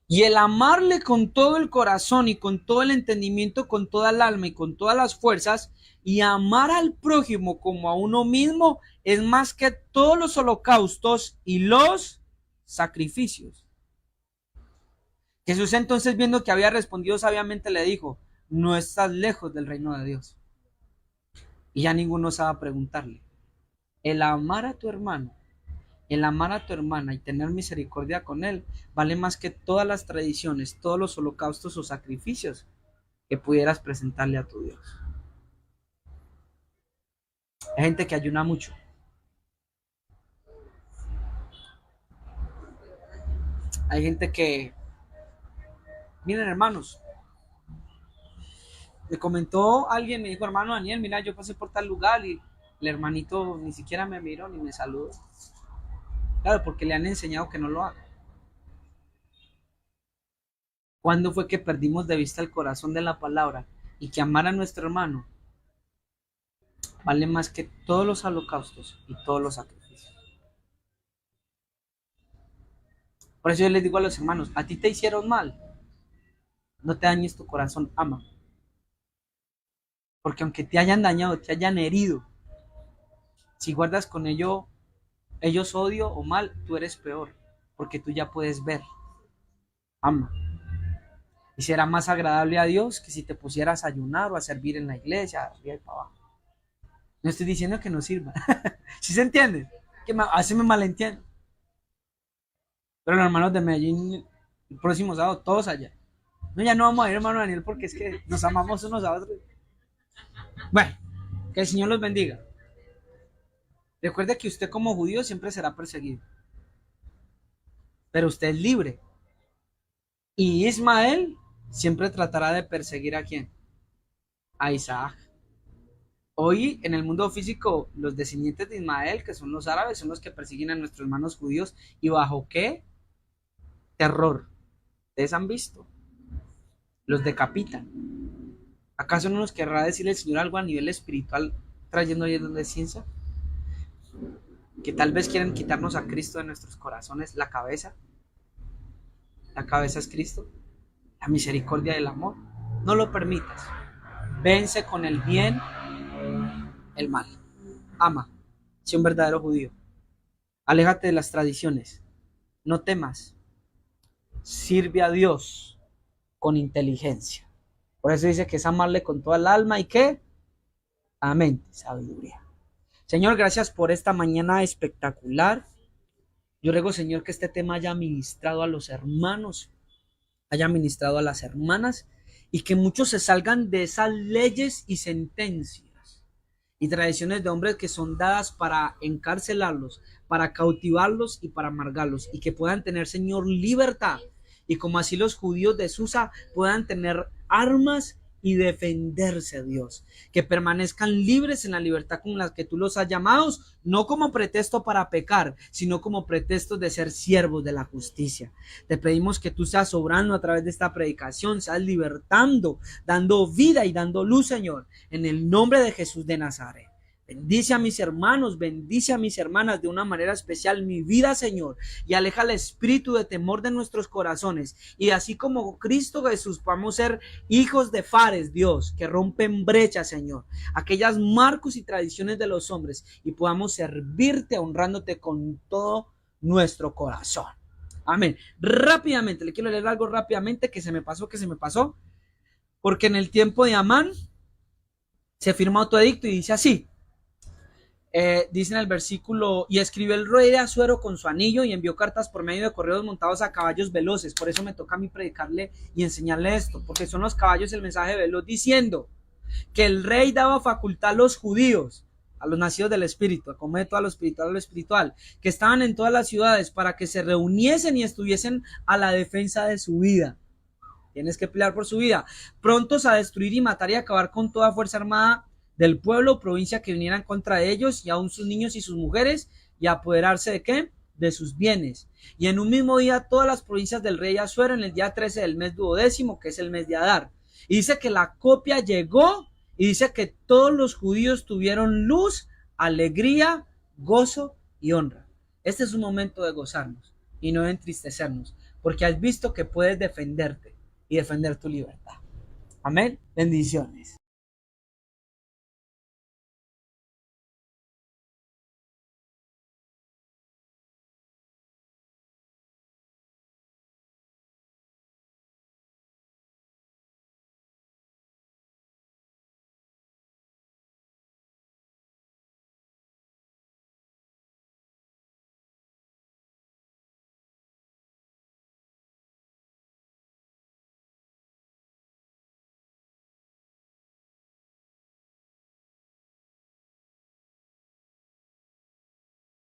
Y el amarle con todo el corazón y con todo el entendimiento, con toda el alma y con todas las fuerzas, y amar al prójimo como a uno mismo, es más que todos los holocaustos y los sacrificios. Jesús entonces, viendo que había respondido sabiamente, le dijo, no estás lejos del reino de Dios. Y ya ninguno osaba preguntarle. El amar a tu hermano El amar a tu hermana y tener misericordia con él vale más que todas las tradiciones, todos los holocaustos o sacrificios que pudieras presentarle a tu Dios. Hay gente que ayuna mucho. Hay gente que, miren hermanos, me comentó alguien, me dijo, hermano Daniel, mira, yo pasé por tal lugar y el hermanito ni siquiera me miró ni me saludó. Claro, porque le han enseñado que no lo haga. ¿Cuándo fue que perdimos de vista el corazón de la palabra y que amar a nuestro hermano vale más que todos los holocaustos y todos los sacrificios? Por eso yo les digo a los hermanos, a ti te hicieron mal, no te dañes tu corazón, ama. Porque aunque te hayan dañado, te hayan herido, si guardas con ellos odio o mal, tú eres peor, porque tú ya puedes ver, ama. Y será más agradable a Dios que si te pusieras a ayunar o a servir en la iglesia, arriba y para abajo. No estoy diciendo que no sirva. ¿Sí se entiende? Que así me malentiendo. Pero los hermanos de Medellín, el próximo sábado, todos allá. No, ya no vamos a ir, hermano Daniel, porque es que nos amamos unos a otros. Bueno, que el Señor los bendiga. Recuerde que usted como judío siempre será perseguido. Pero usted es libre. Y Ismael siempre tratará de perseguir a quién? A Isaac. Hoy en el mundo físico, los descendientes de Ismael, que son los árabes, son los que persiguen a nuestros hermanos judíos. ¿Y bajo qué terror? ¿Ustedes han visto? Los decapitan. ¿Acaso no nos querrá decir el Señor algo a nivel espiritual, trayendo llenos de ciencia? Que tal vez quieren quitarnos a Cristo de nuestros corazones, la cabeza. La cabeza es Cristo. La misericordia del amor. No lo permitas. Vence con el bien el mal. Ama. Sé un verdadero judío. Aléjate de las tradiciones. No temas. Sirve a Dios con inteligencia. Por eso dice que es amarle con toda el alma y ¿qué? Amén. Sabiduría. Señor, gracias por esta mañana espectacular. Yo ruego, Señor, que este tema haya ministrado a los hermanos, haya ministrado a las hermanas y que muchos se salgan de esas leyes y sentencias y tradiciones de hombres que son dadas para encarcelarlos, para cautivarlos y para amargarlos y que puedan tener, Señor, libertad y como así los judíos de Susa puedan tener armas y defenderse, Dios, que permanezcan libres en la libertad con la que tú los has llamado, no como pretexto para pecar, sino como pretexto de ser siervos de la justicia. Te pedimos que tú seas obrando a través de esta predicación, seas libertando, dando vida y dando luz, Señor, en el nombre de Jesús de Nazaret. Bendice a mis hermanos, bendice a mis hermanas de una manera especial mi vida, Señor, y aleja el espíritu de temor de nuestros corazones. Y así como Cristo Jesús, podamos ser hijos de Fares, Dios, que rompen brechas, Señor, aquellas marcos y tradiciones de los hombres, y podamos servirte honrándote con todo nuestro corazón. Amén. Rápidamente, le quiero leer algo rápidamente que se me pasó, porque en el tiempo de Amán se firma otro edicto y dice así. Dice en el versículo, y escribió el rey de Asuero con su anillo y envió cartas por medio de correos montados a caballos veloces. Por eso me toca a mí predicarle y enseñarle esto, porque son los caballos el mensaje veloz, diciendo que el rey daba facultad a los judíos, a los nacidos del espíritu, a comer todo lo espiritual, que estaban en todas las ciudades para que se reuniesen y estuviesen a la defensa de su vida. Tienes que pelear por su vida, prontos a destruir y matar y acabar con toda fuerza armada del pueblo o provincia que vinieran contra ellos, y aun sus niños y sus mujeres, y apoderarse de ¿qué? De sus bienes. Y en un mismo día todas las provincias del rey Asuero, en el día 13 del mes 12º, que es el mes de Adar. Y dice que la copia llegó, y dice que todos los judíos tuvieron luz, alegría, gozo y honra. Este es un momento de gozarnos y no de entristecernos, porque has visto que puedes defenderte y defender tu libertad. Amén. Bendiciones.